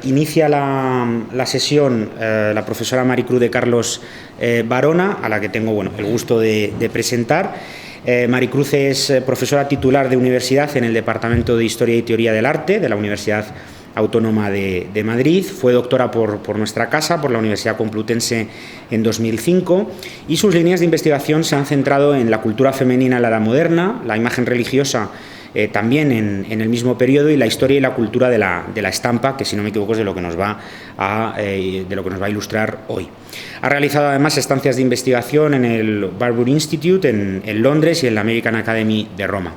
Inicia la sesión la profesora Maricruz de Carlos Barona, a la que tengo el gusto de presentar. Maricruz es profesora titular de universidad en el Departamento de Historia y Teoría del Arte de la Universidad Autónoma de Madrid. Fue doctora por nuestra casa, por la Universidad Complutense en 2005, y sus líneas de investigación se han centrado en la cultura femenina en la Edad Moderna, la imagen religiosa también en el mismo periodo, y la historia y la cultura de la estampa, que si no me equivoco es de lo que nos va a ilustrar hoy. Ha realizado además estancias de investigación en el Barbour Institute en Londres y en la American Academy de Roma.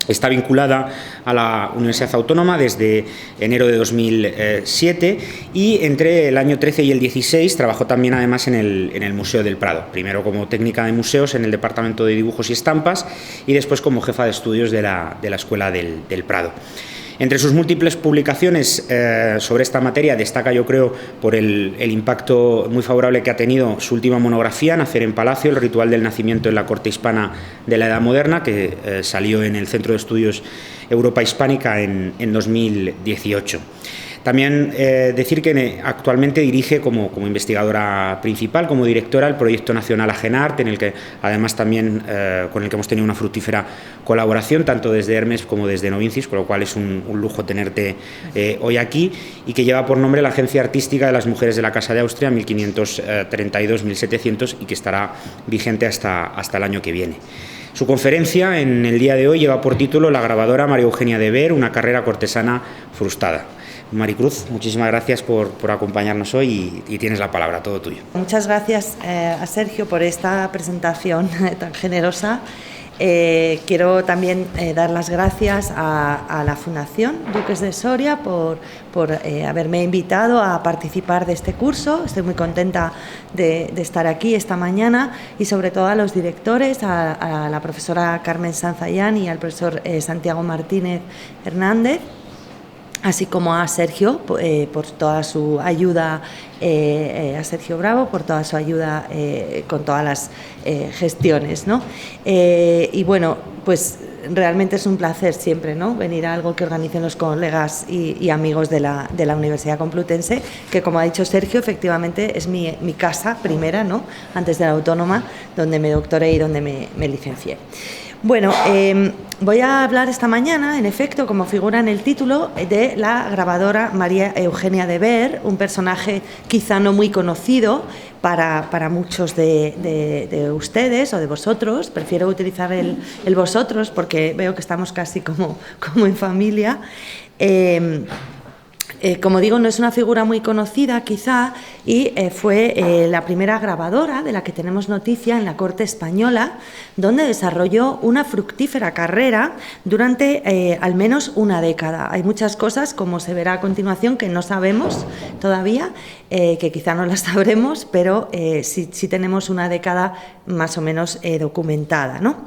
Está vinculada a la Universidad Autónoma desde enero de 2007 y entre el año 13 y el 16 trabajó también además en el Museo del Prado, primero como técnica de museos en el Departamento de Dibujos y Estampas y después como jefa de estudios de la Escuela del Prado. Entre sus múltiples publicaciones sobre esta materia destaca, yo creo, por el impacto muy favorable que ha tenido su última monografía, Nacer en Palacio, el ritual del nacimiento en la corte hispana de la Edad Moderna, que salió en el Centro de Estudios Europa Hispánica en 2018. También decir que actualmente dirige como investigadora principal, como directora, el Proyecto Nacional Agenart, en el que además también con el que hemos tenido una fructífera colaboración, tanto desde Hermes como desde Novincius, con lo cual es un lujo tenerte hoy aquí, y que lleva por nombre la Agencia Artística de las Mujeres de la Casa de Austria 1532-1700 y que estará vigente hasta el año que viene. Su conferencia en el día de hoy lleva por título La grabadora María Eugenia de Ver, una carrera cortesana frustrada. Maricruz, muchísimas gracias por acompañarnos hoy y tienes la palabra, todo tuyo. Muchas gracias a Sergio por esta presentación tan generosa. Quiero también dar las gracias a la Fundación Duques de Soria por haberme invitado a participar de este curso. Estoy muy contenta de estar aquí esta mañana, y sobre todo a los directores, a la profesora Carmen Sanzayán y al profesor Santiago Martínez Hernández, así como a Sergio por toda su ayuda, a Sergio Bravo por toda su ayuda con todas las gestiones, ¿no? Y bueno, pues realmente es un placer siempre, ¿no?, venir a algo que organicen los colegas y amigos de la Universidad Complutense, que, como ha dicho Sergio, efectivamente es mi casa primera, ¿no?, antes de la Autónoma, donde me doctoré y donde me licencié. Bueno, voy a hablar esta mañana, en efecto, como figura en el título, de la grabadora María Eugenia de Ver, un personaje quizá no muy conocido para muchos de ustedes o de vosotros. Prefiero utilizar el vosotros porque veo que estamos casi como en familia. Como digo, no es una figura muy conocida quizá, y fue la primera grabadora de la que tenemos noticia en la corte española, donde desarrolló una fructífera carrera durante al menos una década. Hay muchas cosas, como se verá a continuación, que no sabemos todavía, que quizá no las sabremos, pero sí tenemos una década más o menos documentada, ¿no?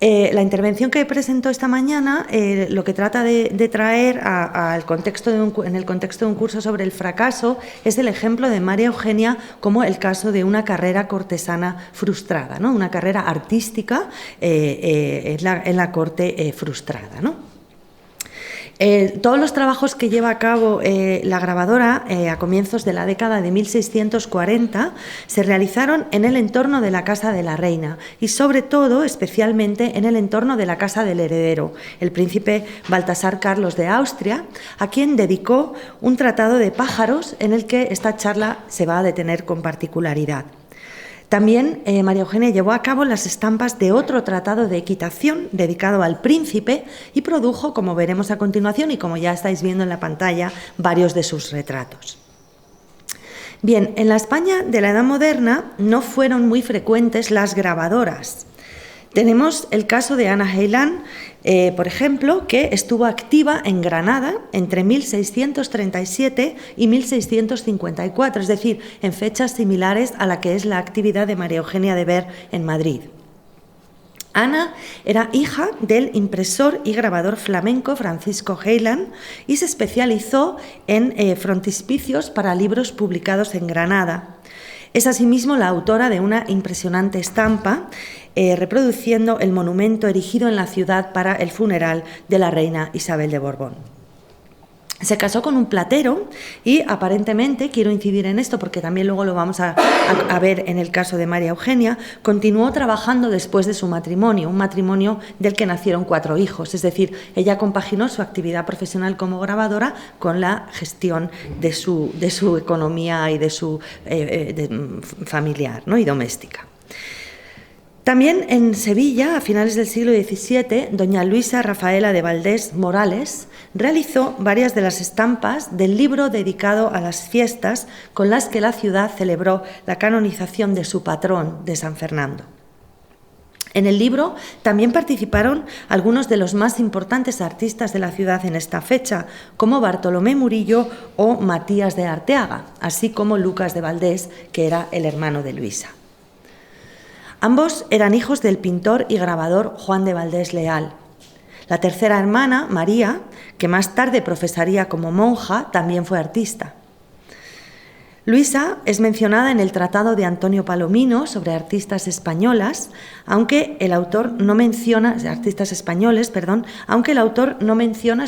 La intervención que presento esta mañana lo que trata de traer en el contexto de un curso sobre el fracaso es el ejemplo de María Eugenia como el caso de una carrera cortesana frustrada, ¿no?, una carrera artística en la corte frustrada, ¿no? Todos los trabajos que lleva a cabo la grabadora a comienzos de la década de 1640 se realizaron en el entorno de la Casa de la Reina y, sobre todo, especialmente en el entorno de la casa del heredero, el príncipe Baltasar Carlos de Austria, a quien dedicó un tratado de pájaros en el que esta charla se va a detener con particularidad. También María Eugenia llevó a cabo las estampas de otro tratado de equitación dedicado al príncipe y produjo, como veremos a continuación y como ya estáis viendo en la pantalla, varios de sus retratos. Bien, en la España de la Edad Moderna no fueron muy frecuentes las grabadoras. Tenemos el caso de Ana Heilán, por ejemplo, que estuvo activa en Granada entre 1637 y 1654, es decir, en fechas similares a la que es la actividad de María Eugenia de Ver en Madrid. Ana era hija del impresor y grabador flamenco Francisco Heilán y se especializó en frontispicios para libros publicados en Granada. Es asimismo la autora de una impresionante estampa reproduciendo el monumento erigido en la ciudad para el funeral de la reina Isabel de Borbón. Se casó con un platero y aparentemente, quiero incidir en esto porque también luego lo vamos a ver en el caso de María Eugenia, continuó trabajando después de su matrimonio, un matrimonio del que nacieron 4 hijos, es decir, ella compaginó su actividad profesional como grabadora con la gestión de su economía y de su familiar, ¿no?, y doméstica. También en Sevilla, a finales del siglo XVII, doña Luisa Rafaela de Valdés Morales realizó varias de las estampas del libro dedicado a las fiestas con las que la ciudad celebró la canonización de su patrón, de San Fernando. En el libro también participaron algunos de los más importantes artistas de la ciudad en esta fecha, como Bartolomé Murillo o Matías de Arteaga, así como Lucas de Valdés, que era el hermano de Luisa. Ambos eran hijos del pintor y grabador Juan de Valdés Leal. La tercera hermana, María, que más tarde profesaría como monja, también fue artista. Luisa es mencionada en el tratado de Antonio Palomino sobre artistas españolas, aunque el autor no menciona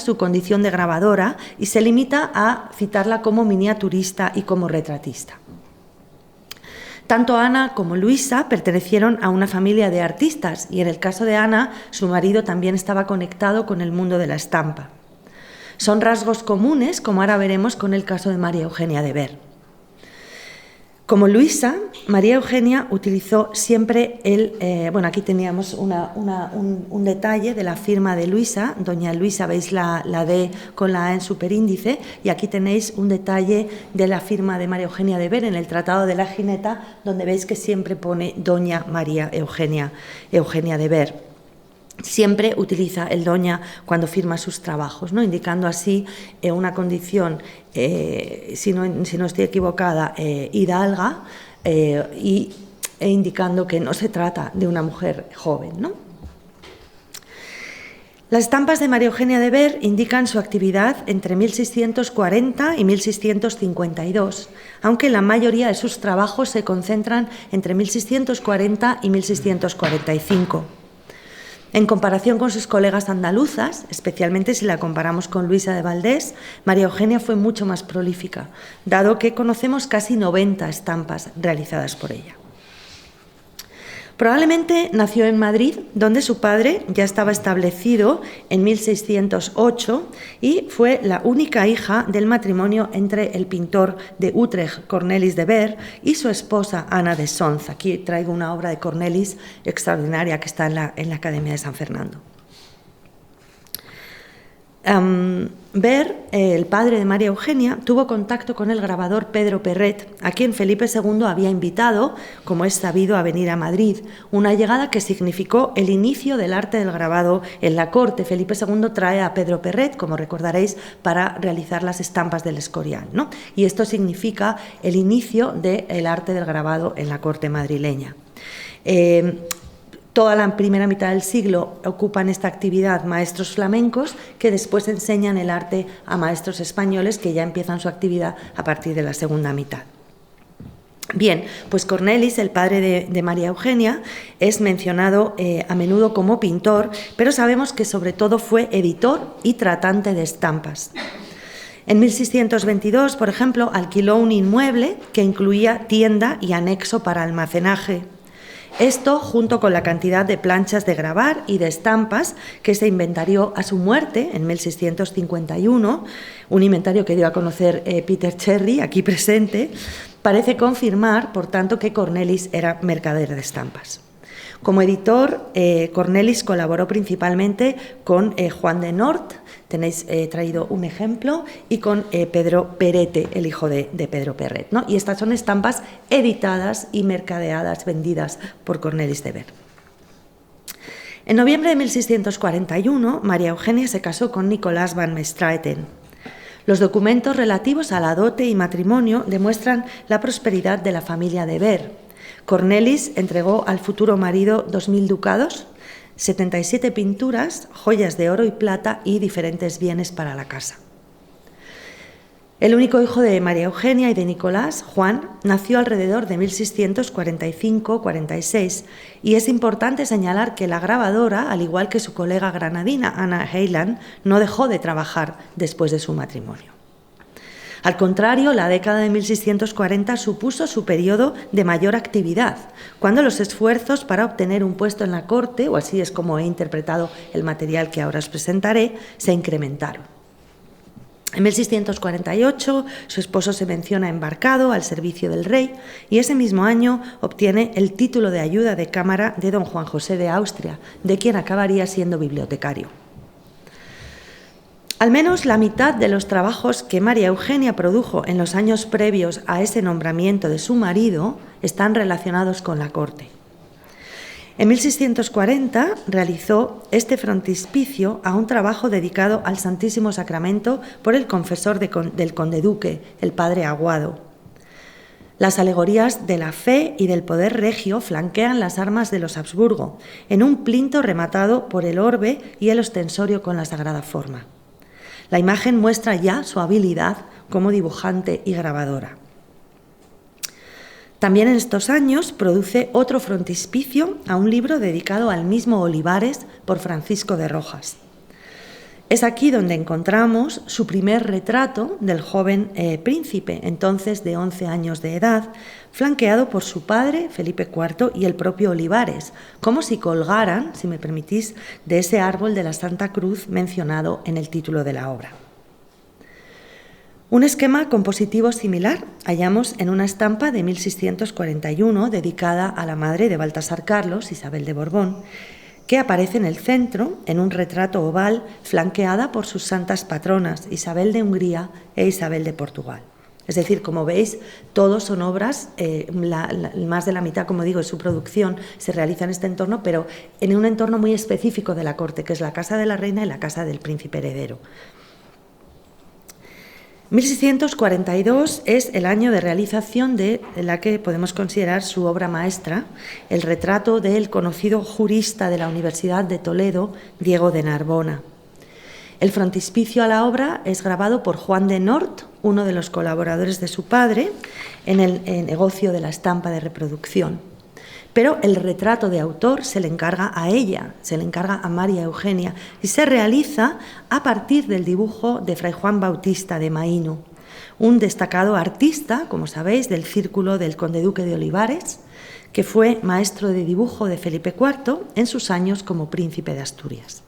su condición de grabadora y se limita a citarla como miniaturista y como retratista. Tanto Ana como Luisa pertenecieron a una familia de artistas y en el caso de Ana, su marido también estaba conectado con el mundo de la estampa. Son rasgos comunes, como ahora veremos con el caso de María Eugenia de Ver. Como Luisa, María Eugenia utilizó siempre aquí teníamos un detalle de la firma de Luisa, doña Luisa, veis la D con la A en superíndice, y aquí tenéis un detalle de la firma de María Eugenia de Ver en el Tratado de la Gineta, donde veis que siempre pone doña María Eugenia de Ver. Siempre utiliza el doña cuando firma sus trabajos, ¿no?, indicando así una condición, si no estoy equivocada, hidalga, e indicando que no se trata de una mujer joven, ¿no? Las estampas de María Eugenia de Ver indican su actividad entre 1640 y 1652, aunque la mayoría de sus trabajos se concentran entre 1640 y 1645. En comparación con sus colegas andaluzas, especialmente si la comparamos con Luisa de Valdés, María Eugenia fue mucho más prolífica, dado que conocemos casi 90 estampas realizadas por ella. Probablemente nació en Madrid, donde su padre ya estaba establecido en 1608 y fue la única hija del matrimonio entre el pintor de Utrecht, Cornelis de Ver, y su esposa Ana de Sons. Aquí traigo una obra de Cornelis extraordinaria que está en la Academia de San Fernando. Ver, el padre de María Eugenia, tuvo contacto con el grabador Pedro Perret, a quien Felipe II había invitado, como es sabido, a venir a Madrid, una llegada que significó el inicio del arte del grabado en la corte. Felipe II trae a Pedro Perret, como recordaréis, para realizar las estampas del Escorial, ¿no? Y esto significa el inicio del arte del grabado en la corte madrileña. Toda la primera mitad del siglo ocupan esta actividad maestros flamencos que después enseñan el arte a maestros españoles que ya empiezan su actividad a partir de la segunda mitad. Bien, pues Cornelis, el padre de María Eugenia, es mencionado a menudo como pintor, pero sabemos que sobre todo fue editor y tratante de estampas. En 1622, por ejemplo, alquiló un inmueble que incluía tienda y anexo para almacenaje. Esto, junto con la cantidad de planchas de grabar y de estampas que se inventarió a su muerte en 1651, un inventario que dio a conocer Peter Cherry, aquí presente, parece confirmar, por tanto, que Cornelis era mercader de estampas. Como editor, Cornelis colaboró principalmente con Juan de Nort, tenéis traído un ejemplo, y con Pedro Perete, el hijo de Pedro Perret, ¿no? Y estas son estampas editadas y mercadeadas, vendidas por Cornelis de Ver. En noviembre de 1641, María Eugenia se casó con Nicolás van Mestraeten. Los documentos relativos a la dote y matrimonio demuestran la prosperidad de la familia de Ver. Cornelis entregó al futuro marido 2.000 ducados, 77 pinturas, joyas de oro y plata y diferentes bienes para la casa. El único hijo de María Eugenia y de Nicolás, Juan, nació alrededor de 1645-46 y es importante señalar que la grabadora, al igual que su colega granadina Anna Heiland, no dejó de trabajar después de su matrimonio. Al contrario, la década de 1640 supuso su periodo de mayor actividad, cuando los esfuerzos para obtener un puesto en la corte, o así es como he interpretado el material que ahora os presentaré, se incrementaron. En 1648 su esposo se menciona embarcado al servicio del rey y ese mismo año obtiene el título de ayuda de cámara de don Juan José de Austria, de quien acabaría siendo bibliotecario. Al menos la mitad de los trabajos que María Eugenia produjo en los años previos a ese nombramiento de su marido están relacionados con la corte. En 1640 realizó este frontispicio a un trabajo dedicado al Santísimo Sacramento por el confesor del conde-duque, el padre Aguado. Las alegorías de la fe y del poder regio flanquean las armas de los Habsburgo, en un plinto rematado por el orbe y el ostensorio con la sagrada forma. La imagen muestra ya su habilidad como dibujante y grabadora. También en estos años produce otro frontispicio a un libro dedicado al mismo Olivares por Francisco de Rojas. Es aquí donde encontramos su primer retrato del joven príncipe, entonces de 11 años de edad, flanqueado por su padre, Felipe IV, y el propio Olivares, como si colgaran, si me permitís, de ese árbol de la Santa Cruz mencionado en el título de la obra. Un esquema compositivo similar hallamos en una estampa de 1641 dedicada a la madre de Baltasar Carlos, Isabel de Borbón, que aparece en el centro en un retrato oval flanqueada por sus santas patronas, Isabel de Hungría e Isabel de Portugal. Es decir, como veis, todos son obras, más de la mitad, como digo, de su producción se realiza en este entorno, pero en un entorno muy específico de la corte, que es la casa de la reina y la casa del príncipe heredero. 1642 es el año de realización de la que podemos considerar su obra maestra, el retrato del conocido jurista de la Universidad de Toledo, Diego de Narbona. El frontispicio a la obra es grabado por Juan de Nort, uno de los colaboradores de su padre, en el negocio de la estampa de reproducción. Pero el retrato de autor se le encarga a ella, se le encarga a María Eugenia y se realiza a partir del dibujo de Fray Juan Bautista de Maíno, un destacado artista, como sabéis, del círculo del conde-duque de Olivares, que fue maestro de dibujo de Felipe IV en sus años como príncipe de Asturias.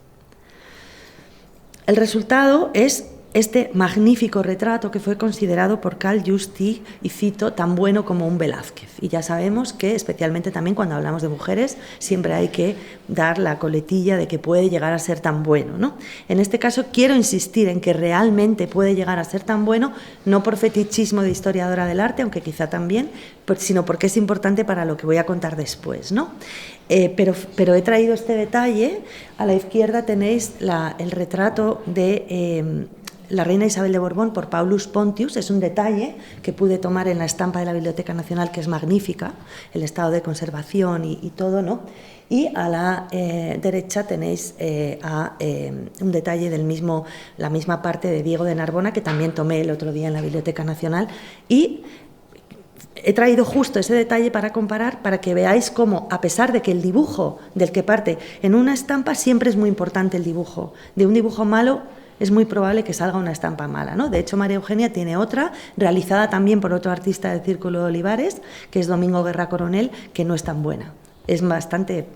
El resultado es este magnífico retrato que fue considerado por Carl Justi, y cito, tan bueno como un Velázquez. Y ya sabemos que, especialmente también cuando hablamos de mujeres, siempre hay que dar la coletilla de que puede llegar a ser tan bueno, ¿no? En este caso quiero insistir en que realmente puede llegar a ser tan bueno, no por fetichismo de historiadora del arte, aunque quizá también, sino porque es importante para lo que voy a contar después, ¿no? Pero he traído este detalle. A la izquierda tenéis el retrato de la reina Isabel de Borbón por Paulus Pontius. Es un detalle que pude tomar en la estampa de la Biblioteca Nacional, que es magnífica, el estado de conservación y todo, ¿no? Y a la derecha tenéis un detalle la misma parte de Diego de Narbona, que también tomé el otro día en la Biblioteca Nacional, y he traído justo ese detalle para comparar, para que veáis cómo, a pesar de que el dibujo del que parte en una estampa, siempre es muy importante el dibujo. De un dibujo malo es muy probable que salga una estampa mala, ¿no? De hecho, María Eugenia tiene otra, realizada también por otro artista del Círculo de Olivares, que es Domingo Guerra Coronel, que no es tan buena. Es bastante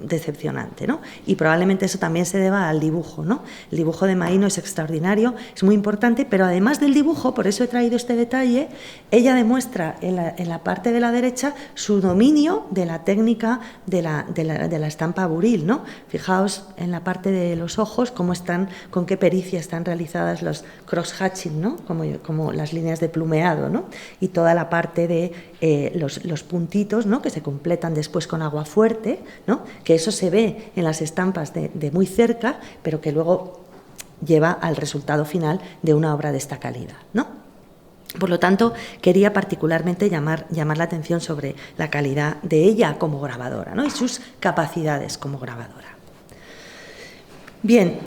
decepcionante, ¿no? Y probablemente eso también se deba al dibujo, ¿no? El dibujo de Maíno es extraordinario, es muy importante, pero además del dibujo, por eso he traído este detalle, ella demuestra en la parte de la derecha su dominio de la técnica de la estampa buril, ¿no? Fijaos en la parte de los ojos con qué pericia están realizadas los cross-hatching, ¿no? Como las líneas de plumeado, ¿no? Y toda la parte de los puntitos, ¿no? Que se completan después con agua fuerte, ¿no? Que eso se ve en las estampas de muy cerca, pero que luego lleva al resultado final de una obra de esta calidad, ¿no? Por lo tanto, quería particularmente llamar la atención sobre la calidad de ella como grabadora, ¿no? Y sus capacidades como grabadora. Bien,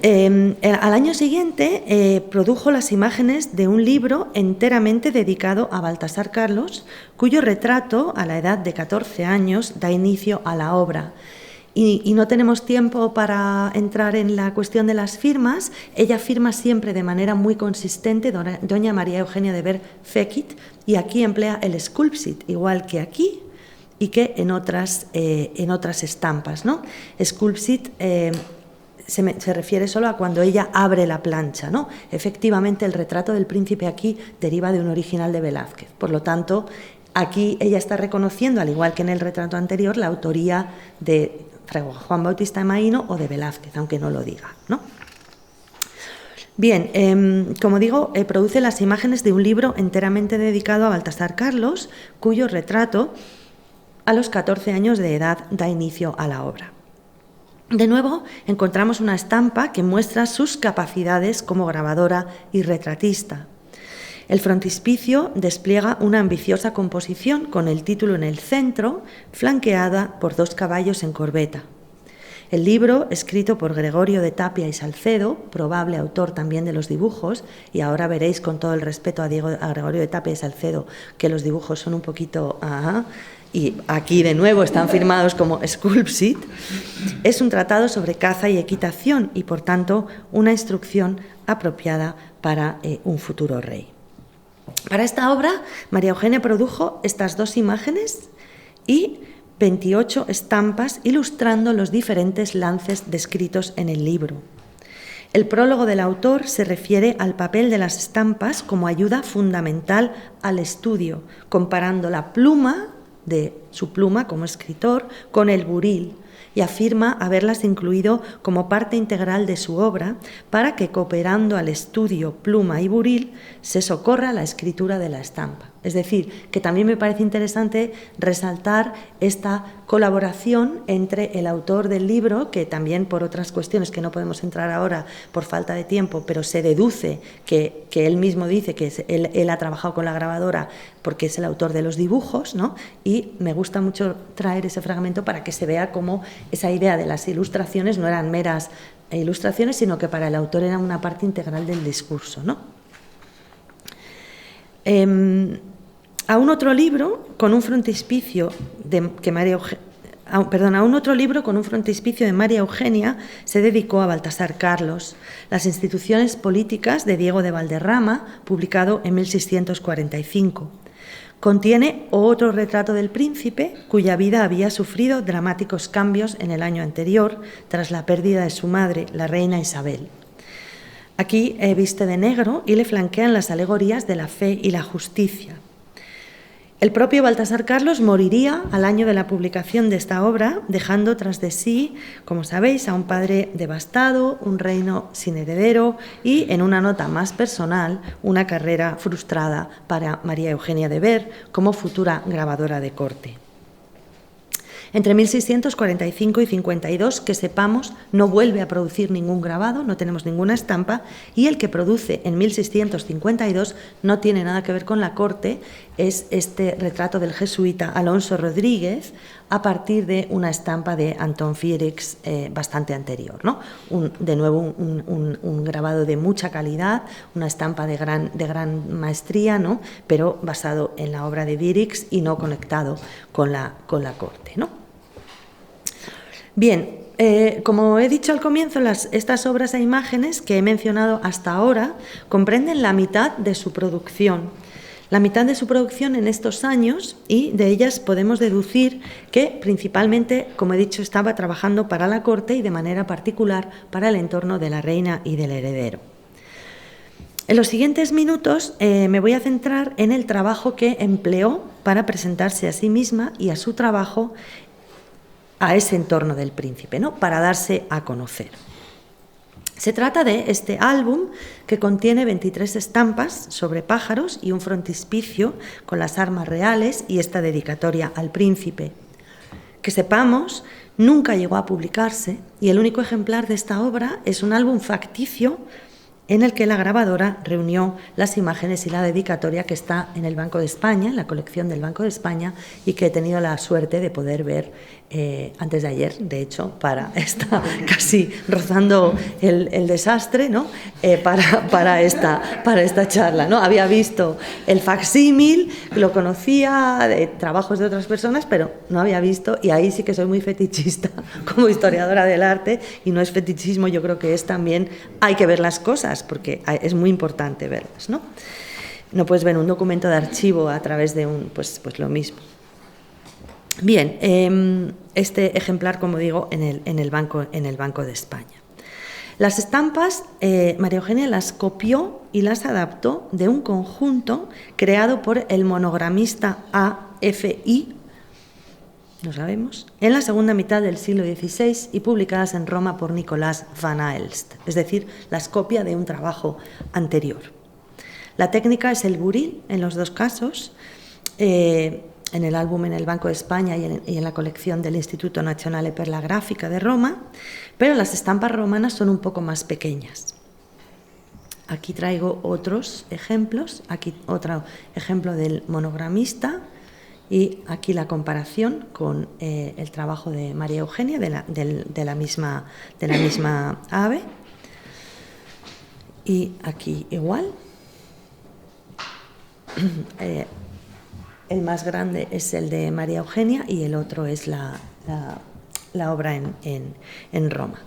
al año siguiente produjo las imágenes de un libro enteramente dedicado a Baltasar Carlos, cuyo retrato, a la edad de 14 años, da inicio a la obra. Y no tenemos tiempo para entrar en la cuestión de las firmas. Ella firma siempre de manera muy consistente, doña María Eugenia de Ver Fekit, y aquí emplea el sculpsit, igual que aquí y que en otras estampas, ¿no? Sculpsit se refiere solo a cuando ella abre la plancha, ¿no? Efectivamente, el retrato del príncipe aquí deriva de un original de Velázquez. Por lo tanto, aquí ella está reconociendo, al igual que en el retrato anterior, la autoría de Fray Juan Bautista de Maíno o de Velázquez, aunque no lo diga, ¿no? Bien, como digo, produce las imágenes de un libro enteramente dedicado a Baltasar Carlos, cuyo retrato, a los 14 años de edad, da inicio a la obra. De nuevo, encontramos una estampa que muestra sus capacidades como grabadora y retratista. El frontispicio despliega una ambiciosa composición con el título en el centro, flanqueada por 2 caballos en corbeta. El libro, escrito por Gregorio de Tapia y Salcedo, probable autor también de los dibujos, y ahora veréis con todo el respeto a Gregorio de Tapia y Salcedo que los dibujos son un poquito... y aquí de nuevo están firmados como Sculpsit, es un tratado sobre caza y equitación y, por tanto, una instrucción apropiada para un futuro rey. Para esta obra, María Eugenia produjo estas 2 imágenes y 28 estampas ilustrando los diferentes lances descritos en el libro. El prólogo del autor se refiere al papel de las estampas como ayuda fundamental al estudio, comparando la pluma de su pluma como escritor con el buril, y afirma haberlas incluido como parte integral de su obra para que, cooperando al estudio pluma y buril, se socorra la escritura de la estampa. Es decir, que también me parece interesante resaltar esta colaboración entre el autor del libro, que también por otras cuestiones que no podemos entrar ahora por falta de tiempo, pero se deduce que él mismo dice que él ha trabajado con la grabadora porque es el autor de los dibujos, ¿no? Y me gusta mucho traer ese fragmento para que se vea cómo esa idea de las ilustraciones no eran meras ilustraciones, sino que para el autor era una parte integral del discurso, ¿no? A un otro libro con un frontispicio de María Eugenia se dedicó a Baltasar Carlos, Las instituciones políticas de Diego de Valderrama, publicado en 1645. Contiene otro retrato del príncipe, cuya vida había sufrido dramáticos cambios en el año anterior, tras la pérdida de su madre, la reina Isabel. Aquí viste de negro y le flanquean las alegorías de la fe y la justicia. El propio Baltasar Carlos moriría al año de la publicación de esta obra, dejando tras de sí, como sabéis, a un padre devastado, un reino sin heredero y, en una nota más personal, una carrera frustrada para María Eugenia de Ver como futura grabadora de corte. Entre 1645 y 52, que sepamos, no vuelve a producir ningún grabado, no tenemos ninguna estampa, y el que produce en 1652 no tiene nada que ver con la corte, es este retrato del jesuita Alonso Rodríguez a partir de una estampa de Anton Fierix bastante anterior, ¿no? De nuevo un grabado de mucha calidad, una estampa de gran maestría, ¿no? Pero basado en la obra de Fierix y no conectado con la corte, ¿no? Bien, como he dicho al comienzo, estas obras e imágenes que he mencionado hasta ahora comprenden la mitad de su producción. La mitad de su producción en estos años, y de ellas podemos deducir que principalmente, como he dicho, estaba trabajando para la corte y de manera particular para el entorno de la reina y del heredero. En los siguientes minutos me voy a centrar en el trabajo que empleó para presentarse a sí misma y a su trabajo a ese entorno del príncipe, ¿no? Para darse a conocer. Se trata de este álbum que contiene 23 estampas sobre pájaros y un frontispicio con las armas reales y esta dedicatoria al príncipe. Que sepamos, nunca llegó a publicarse y el único ejemplar de esta obra es un álbum facticio en el que la grabadora reunió las imágenes y la dedicatoria que está en el Banco de España, en la colección del Banco de España, y que he tenido la suerte de poder ver antes de ayer, de hecho, está casi rozando el desastre, ¿no? para esta charla, ¿no? Había visto el facsímil, lo conocía de trabajos de otras personas, pero no había visto, y ahí sí que soy muy fetichista como historiadora del arte, y no es fetichismo, yo creo que es también, hay que ver las cosas, porque es muy importante verlas, ¿no? No puedes ver un documento de archivo a través de pues lo mismo. Bien, este ejemplar, como digo, en el Banco de España. Las estampas, María Eugenia las copió y las adaptó de un conjunto creado por el monogramista A.F.I., no sabemos, en la segunda mitad del siglo XVI y publicadas en Roma por Nicolás van Aelst, es decir, las copia de un trabajo anterior. La técnica es el buril en los dos casos, en el álbum en el Banco de España y en la colección del Instituto Nazionale per la Grafica de Roma, pero las estampas romanas son un poco más pequeñas. Aquí traigo otros ejemplos, aquí otro ejemplo del monogramista, y aquí la comparación con el trabajo de María Eugenia, de la misma ave. Y aquí igual. El más grande es el de María Eugenia y el otro es la obra en Roma.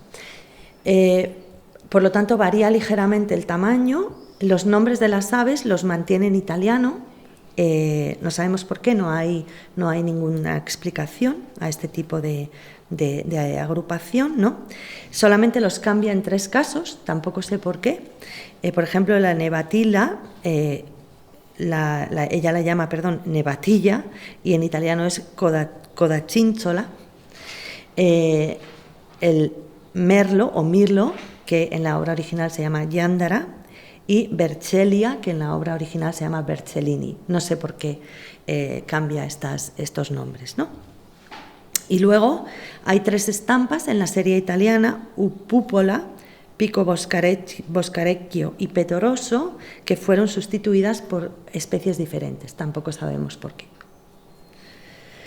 Por lo tanto, varía ligeramente el tamaño. Los nombres de las aves los mantiene en italiano. No sabemos por qué, no hay ninguna explicación a este tipo de agrupación, ¿no? Solamente los cambia en 3 casos, tampoco sé por qué. Por ejemplo, la nevatilla, ella la llama, nevatilla, y en italiano es codacínzola. El merlo o mirlo, que en la obra original se llama Yandara, y Berchellia, que en la obra original se llama Bercellini. No sé por qué cambia estos nombres, ¿no? Y luego hay 3 estampas en la serie italiana, Upupola, Pico Boscarecchio y Petoroso, que fueron sustituidas por especies diferentes. Tampoco sabemos por qué.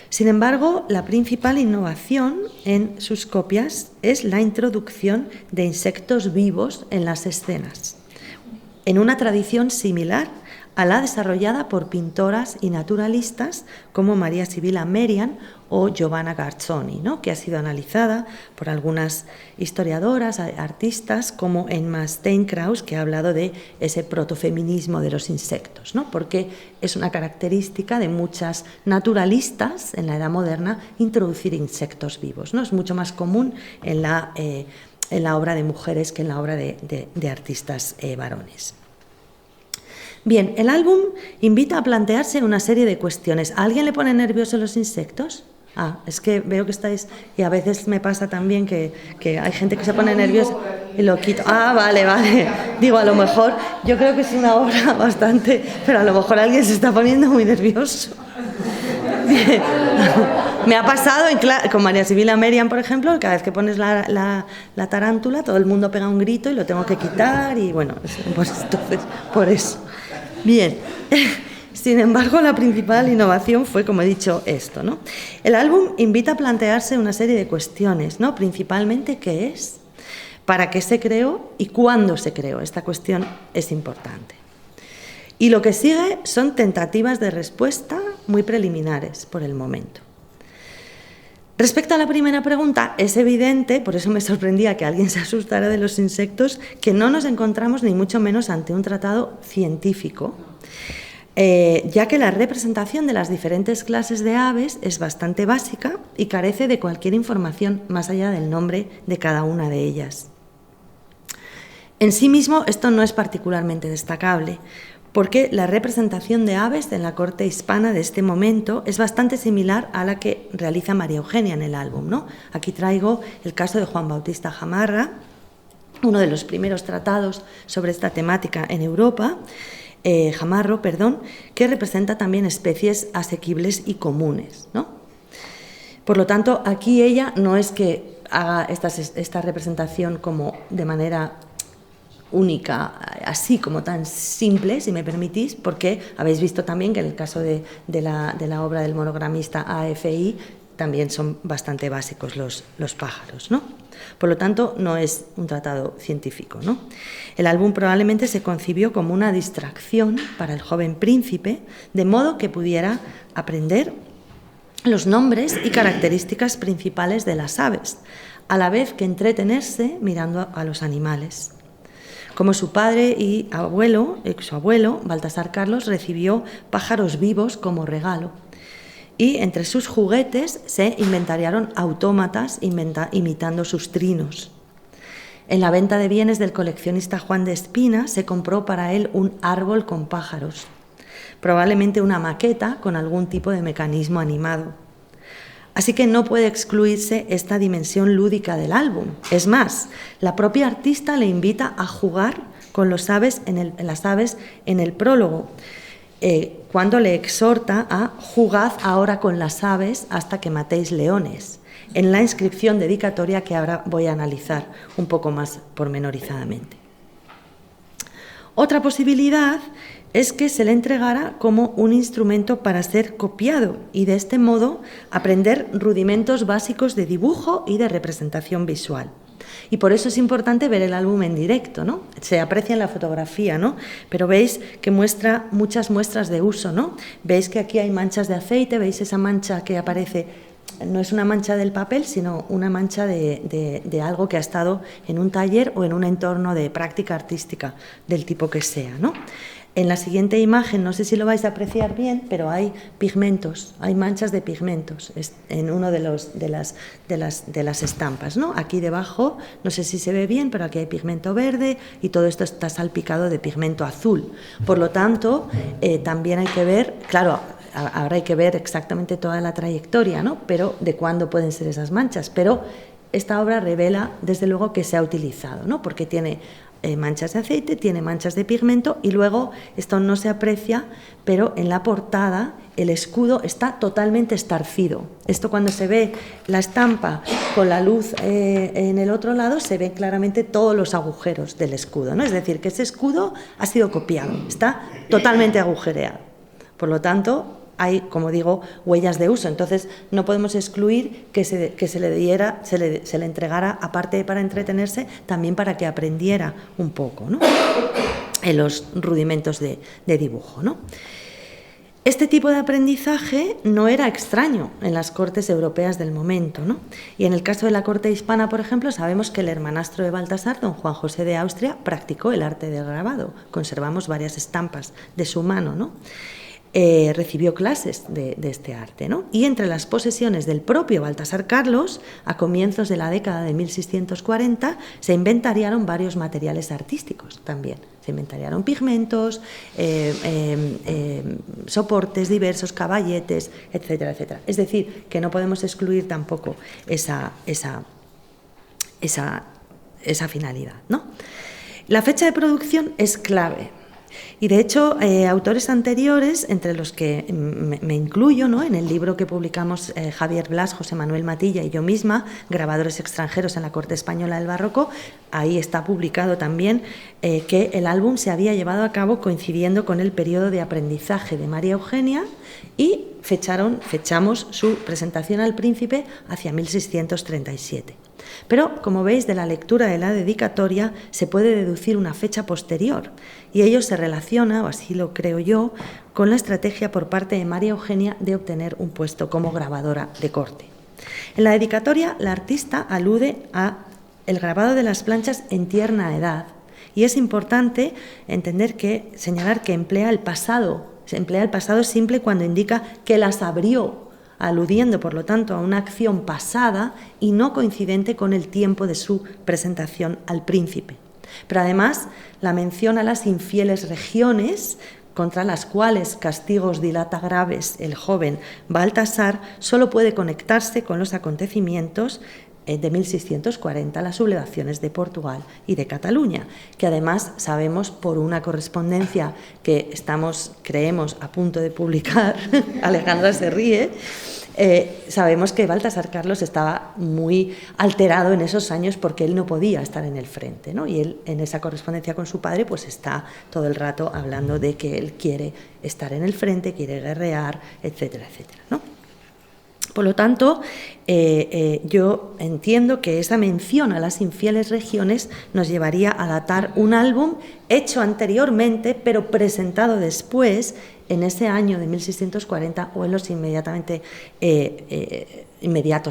Sin embargo, la principal innovación en sus copias es la introducción de insectos vivos en las escenas, en una tradición similar a la desarrollada por pintoras y naturalistas como María Sibila Merian o Giovanna Garzoni, ¿no? Que ha sido analizada por algunas historiadoras, artistas, como Emma Steinkraus, que ha hablado de ese protofeminismo de los insectos, ¿no? Porque es una característica de muchas naturalistas en la Edad Moderna introducir insectos vivos, ¿no? Es mucho más común en la obra de mujeres que en la obra de artistas varones. Bien, el álbum invita a plantearse una serie de cuestiones. ¿A alguien le pone nervioso los insectos? Es que veo que estáis, y a veces me pasa también que hay gente que se pone nerviosa y lo quito. Vale. Digo, a lo mejor, yo creo que es una obra bastante, pero a lo mejor alguien se está poniendo muy nervioso. Bien. Me ha pasado con María Sibila Merian, por ejemplo, cada vez que pones la tarántula, todo el mundo pega un grito y lo tengo que quitar, y bueno, pues entonces, por eso. Bien, sin embargo, la principal innovación fue, como he dicho, esto, ¿no? El álbum invita a plantearse una serie de cuestiones, ¿no? Principalmente, ¿qué es? ¿Para qué se creó? ¿Y cuándo se creó? Esta cuestión es importante. Y lo que sigue son tentativas de respuesta muy preliminares por el momento. Respecto a la primera pregunta, es evidente, por eso me sorprendía que alguien se asustara de los insectos, que no nos encontramos ni mucho menos ante un tratado científico, ya que la representación de las diferentes clases de aves es bastante básica y carece de cualquier información más allá del nombre de cada una de ellas. En sí mismo, esto no es particularmente destacable, porque la representación de aves en la corte hispana de este momento es bastante similar a la que realiza María Eugenia en el álbum, ¿no? Aquí traigo el caso de Juan Bautista Gamarra, uno de los primeros tratados sobre esta temática en Europa, Gamarro, que representa también especies asequibles y comunes, ¿no? Por lo tanto, aquí ella no es que haga esta representación como de manera única así como tan simple, si me permitís, porque habéis visto también que en el caso de la obra del monogramista AFI también son bastante básicos los pájaros, ¿no? Por lo tanto, no es un tratado científico, ¿no? El álbum probablemente se concibió como una distracción para el joven príncipe, de modo que pudiera aprender los nombres y características principales de las aves, a la vez que entretenerse mirando a los animales. Como su padre y su abuelo, Baltasar Carlos recibió pájaros vivos como regalo. Y entre sus juguetes se inventariaron autómatas imitando sus trinos. En la venta de bienes del coleccionista Juan de Espina se compró para él un árbol con pájaros, probablemente una maqueta con algún tipo de mecanismo animado. Así que no puede excluirse esta dimensión lúdica del álbum. Es más, la propia artista le invita a jugar con las aves en el prólogo, cuando le exhorta a jugad ahora con las aves hasta que matéis leones, en la inscripción dedicatoria que ahora voy a analizar un poco más pormenorizadamente. Otra posibilidad es que se le entregara como un instrumento para ser copiado y de este modo aprender rudimentos básicos de dibujo y de representación visual. Y por eso es importante ver el álbum en directo, ¿no? Se aprecia en la fotografía, ¿no? Pero veis que muestra muchas muestras de uso, ¿no? Veis que aquí hay manchas de aceite, veis esa mancha que aparece, no es una mancha del papel, sino una mancha de algo que ha estado en un taller o en un entorno de práctica artística del tipo que sea, ¿no? En la siguiente imagen, no sé si lo vais a apreciar bien, pero hay pigmentos, hay manchas de pigmentos en uno de las estampas, ¿no? Aquí debajo, no sé si se ve bien, pero aquí hay pigmento verde y todo esto está salpicado de pigmento azul. Por lo tanto, también hay que ver, claro, ahora hay que ver exactamente toda la trayectoria, ¿no? Pero de cuándo pueden ser esas manchas. Pero esta obra revela, desde luego, que se ha utilizado, ¿no? Porque tiene manchas de aceite, tiene manchas de pigmento y luego, esto no se aprecia, pero en la portada el escudo está totalmente estarcido. Esto cuando se ve la estampa con la luz en el otro lado, se ven claramente todos los agujeros del escudo, ¿no? Es decir, que ese escudo ha sido copiado, está totalmente agujereado. Por lo tanto, hay, como digo, huellas de uso. Entonces, no podemos excluir que se le entregara, aparte para entretenerse, también para que aprendiera un poco, ¿no? En los rudimentos de dibujo, ¿no? Este tipo de aprendizaje no era extraño en las cortes europeas del momento, ¿no? Y en el caso de la corte hispana, por ejemplo, sabemos que el hermanastro de Baltasar, don Juan José de Austria, practicó el arte del grabado. Conservamos varias estampas de su mano, ¿no? Recibió clases de este arte, ¿no? Y entre las posesiones del propio Baltasar Carlos, a comienzos de la década de 1640, se inventariaron varios materiales artísticos también. Se inventariaron pigmentos, soportes diversos, caballetes, etcétera, etcétera. Es decir, que no podemos excluir tampoco esa finalidad, ¿no? La fecha de producción es clave. Y de hecho, autores anteriores, entre los que me incluyo, ¿no?, en el libro que publicamos Javier Blas, José Manuel Matilla y yo misma, Grabadores extranjeros en la corte española del barroco, ahí está publicado también que el álbum se había llevado a cabo coincidiendo con el periodo de aprendizaje de María Eugenia y fechamos su presentación al príncipe hacia 1637. Pero, como veis, de la lectura de la dedicatoria se puede deducir una fecha posterior y ello se relaciona, o así lo creo yo, con la estrategia por parte de María Eugenia de obtener un puesto como grabadora de corte. En la dedicatoria, la artista alude a el grabado de las planchas en tierna edad y es importante señalar que emplea el pasado simple cuando indica que las abrió, aludiendo, por lo tanto, a una acción pasada y no coincidente con el tiempo de su presentación al príncipe. Pero además, la mención a las infieles regiones, contra las cuales castigos dilata graves el joven Baltasar, solo puede conectarse con los acontecimientos de 1640 las sublevaciones de Portugal y de Cataluña, que además sabemos por una correspondencia que creemos a punto de publicar, Alejandra se ríe, sabemos que Baltasar Carlos estaba muy alterado en esos años porque él no podía estar en el frente, ¿no? Y él, en esa correspondencia con su padre, pues está todo el rato hablando de que él quiere estar en el frente, quiere guerrear, etcétera, etcétera, ¿no? Por lo tanto, yo entiendo que esa mención a las infieles regiones nos llevaría a datar un álbum hecho anteriormente, pero presentado después, en ese año de 1640 o en los inmediatos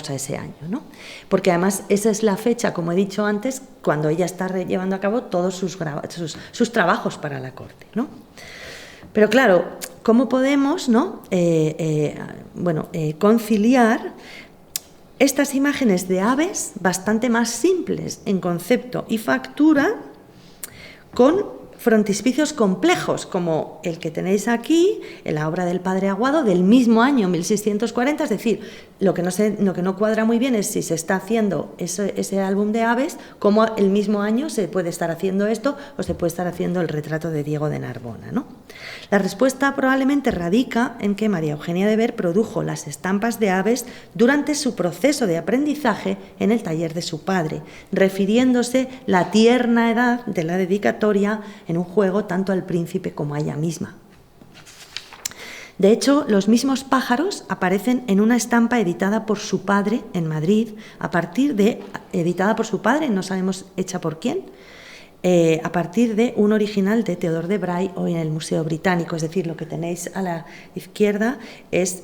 a ese año, ¿no? Porque además esa es la fecha, como he dicho antes, cuando ella está llevando a cabo todos sus trabajos para la corte, ¿no? Pero claro, ¿cómo podemos, ¿no? Conciliar estas imágenes de aves bastante más simples en concepto y factura con frontispicios complejos como el que tenéis aquí, en la obra del padre Aguado, del mismo año 1640, es decir, lo que no cuadra muy bien es si se está haciendo ese álbum de aves, como el mismo año se puede estar haciendo esto o se puede estar haciendo el retrato de Diego de Narbona, ¿no? La respuesta probablemente radica en que María Eugenia de Ver produjo las estampas de aves durante su proceso de aprendizaje en el taller de su padre, refiriéndose la tierna edad de la dedicatoria en un juego tanto al príncipe como a ella misma. De hecho, los mismos pájaros aparecen en una estampa editada por su padre en Madrid, editada por su padre, no sabemos hecha por quién, a partir de un original de Theodore de Bray hoy en el Museo Británico. Es decir, lo que tenéis a la izquierda es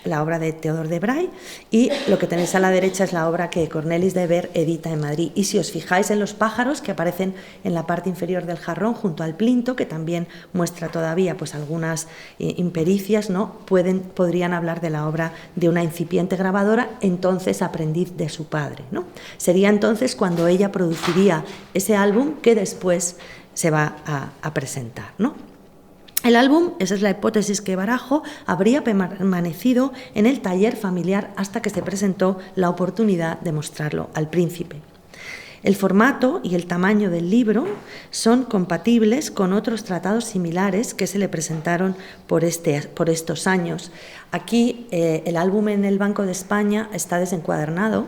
la obra de Theodore de Bray y lo que tenéis a la derecha es la obra que Cornelis de Ver edita en Madrid. Y si os fijáis en los pájaros que aparecen en la parte inferior del jarrón junto al plinto, que también muestra todavía pues algunas impericias, ¿no? Podrían hablar de la obra de una incipiente grabadora, entonces aprendiz de su padre, ¿no? Sería entonces cuando ella produciría ese álbum que después se va a presentar, ¿no? El álbum, esa es la hipótesis que barajo, habría permanecido en el taller familiar hasta que se presentó la oportunidad de mostrarlo al príncipe. El formato y el tamaño del libro son compatibles con otros tratados similares que se le presentaron por estos años. Aquí el álbum en el Banco de España está desencuadernado,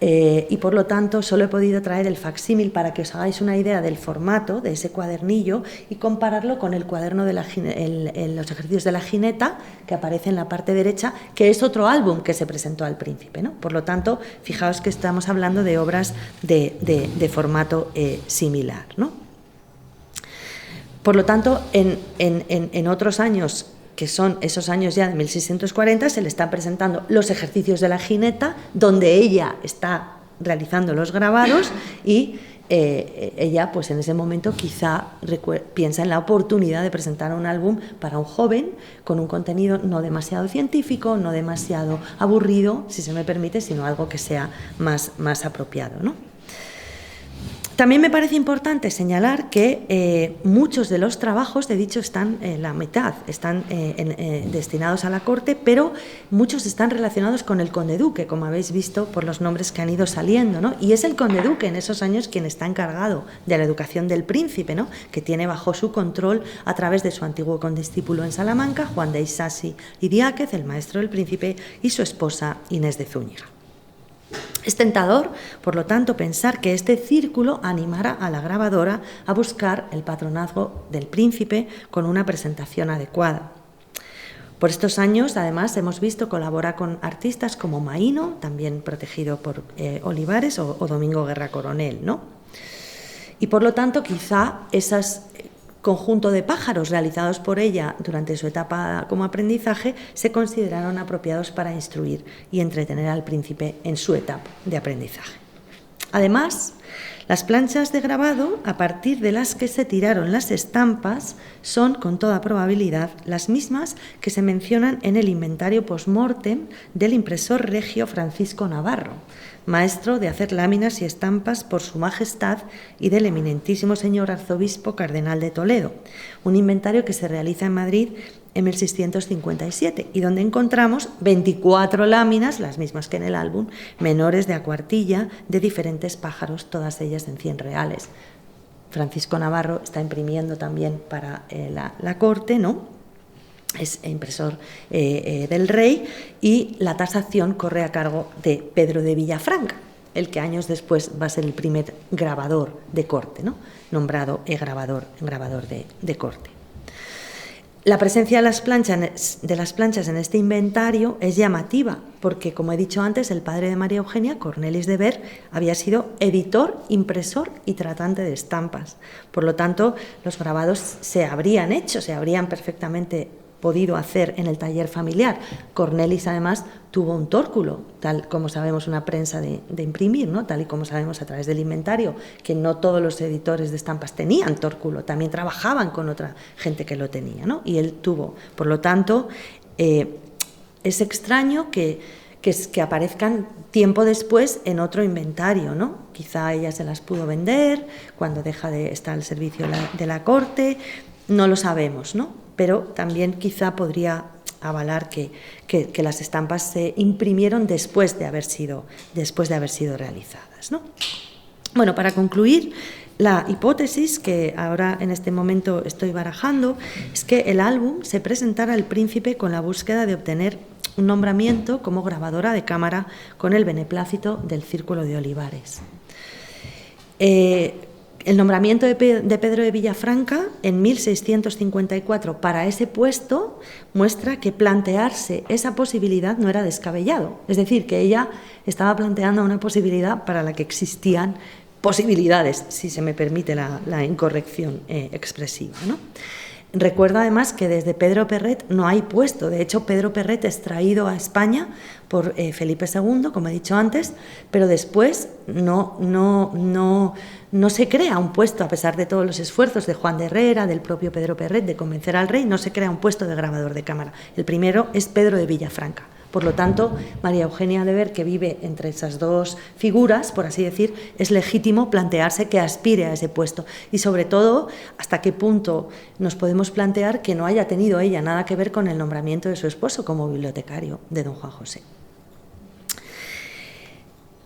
y por lo tanto solo he podido traer el facsímil para que os hagáis una idea del formato de ese cuadernillo y compararlo con el cuaderno de los ejercicios de la jineta que aparece en la parte derecha, que es otro álbum que se presentó al príncipe, ¿no? Por lo tanto, fijaos que estamos hablando de obras de formato similar, ¿no? Por lo tanto, en otros años, que son esos años ya de 1640, se le están presentando los ejercicios de la jineta, donde ella está realizando los grabados y ella, pues en ese momento quizá piensa en la oportunidad de presentar un álbum para un joven con un contenido no demasiado científico, no demasiado aburrido, si se me permite, sino algo que sea más apropiado, ¿no? También me parece importante señalar que muchos de los trabajos, de dicho, están la mitad, están destinados a la corte, pero muchos están relacionados con el conde duque, como habéis visto por los nombres que han ido saliendo, ¿no? Y es el conde duque en esos años quien está encargado de la educación del príncipe, ¿no? Que tiene bajo su control a través de su antiguo condiscípulo en Salamanca, Juan de Isasi y Diáquez, el maestro del príncipe, y su esposa Inés de Zúñiga. Es tentador, por lo tanto, pensar que este círculo animara a la grabadora a buscar el patronazgo del príncipe con una presentación adecuada. Por estos años, además, hemos visto colabora con artistas como Maíno, también protegido por Olivares, o Domingo Guerra Coronel, ¿no? Y por lo tanto, quizá esas conjunto de pájaros realizados por ella durante su etapa como aprendizaje se consideraron apropiados para instruir y entretener al príncipe en su etapa de aprendizaje. Además, Las planchas de grabado, a partir de las que se tiraron las estampas, son, con toda probabilidad, las mismas que se mencionan en el inventario post-mortem del impresor regio Francisco Navarro, maestro de hacer láminas y estampas por Su Majestad y del eminentísimo señor arzobispo cardenal de Toledo, un inventario que se realiza en Madrid en 1657 y donde encontramos 24 láminas, las mismas que en el álbum, menores de a cuartilla, de diferentes pájaros, todas ellas en 100 reales. Francisco Navarro está imprimiendo también para la corte, ¿no? Es impresor del rey, y la tasación corre a cargo de Pedro de Villafranca, el que años después va a ser el primer grabador de corte, ¿no? Nombrado grabador de corte. La presencia de las planchas en este inventario es llamativa porque, como he dicho antes, el padre de María Eugenia, Cornelis de Ver, había sido editor, impresor y tratante de estampas. Por lo tanto, los grabados se habrían perfectamente podido hacer en el taller familiar. Cornelis, además, tuvo un tórculo, tal como sabemos, una prensa de imprimir, ¿no? Tal y como sabemos a través del inventario, que no todos los editores de estampas tenían tórculo, también trabajaban con otra gente que lo tenía, ¿no? Y él tuvo. Por lo tanto, es extraño que aparezcan tiempo después en otro inventario, ¿no? Quizá ella se las pudo vender cuando deja de estar al servicio de la corte, no lo sabemos, ¿no? Pero también quizá podría avalar que las estampas se imprimieron después de haber sido realizadas, ¿no? Bueno, para concluir, la hipótesis que ahora en este momento estoy barajando es que el álbum se presentara al príncipe con la búsqueda de obtener un nombramiento como grabadora de cámara con el beneplácito del Círculo de Olivares. El nombramiento de Pedro de Villafranca en 1654 para ese puesto muestra que plantearse esa posibilidad no era descabellado. Es decir, que ella estaba planteando una posibilidad para la que existían posibilidades, si se me permite la incorrección expresiva, ¿no? Recuerdo además que desde Pedro Perret no hay puesto. De hecho, Pedro Perret es traído a España por Felipe II, como he dicho antes, pero después no se crea un puesto, a pesar de todos los esfuerzos de Juan de Herrera, del propio Pedro Perret, de convencer al rey, no se crea un puesto de grabador de cámara. El primero es Pedro de Villafranca. Por lo tanto, María Eugenia de Ver, que vive entre esas dos figuras, por así decir, es legítimo plantearse que aspire a ese puesto. Y sobre todo, hasta qué punto nos podemos plantear que no haya tenido ella nada que ver con el nombramiento de su esposo como bibliotecario de don Juan José.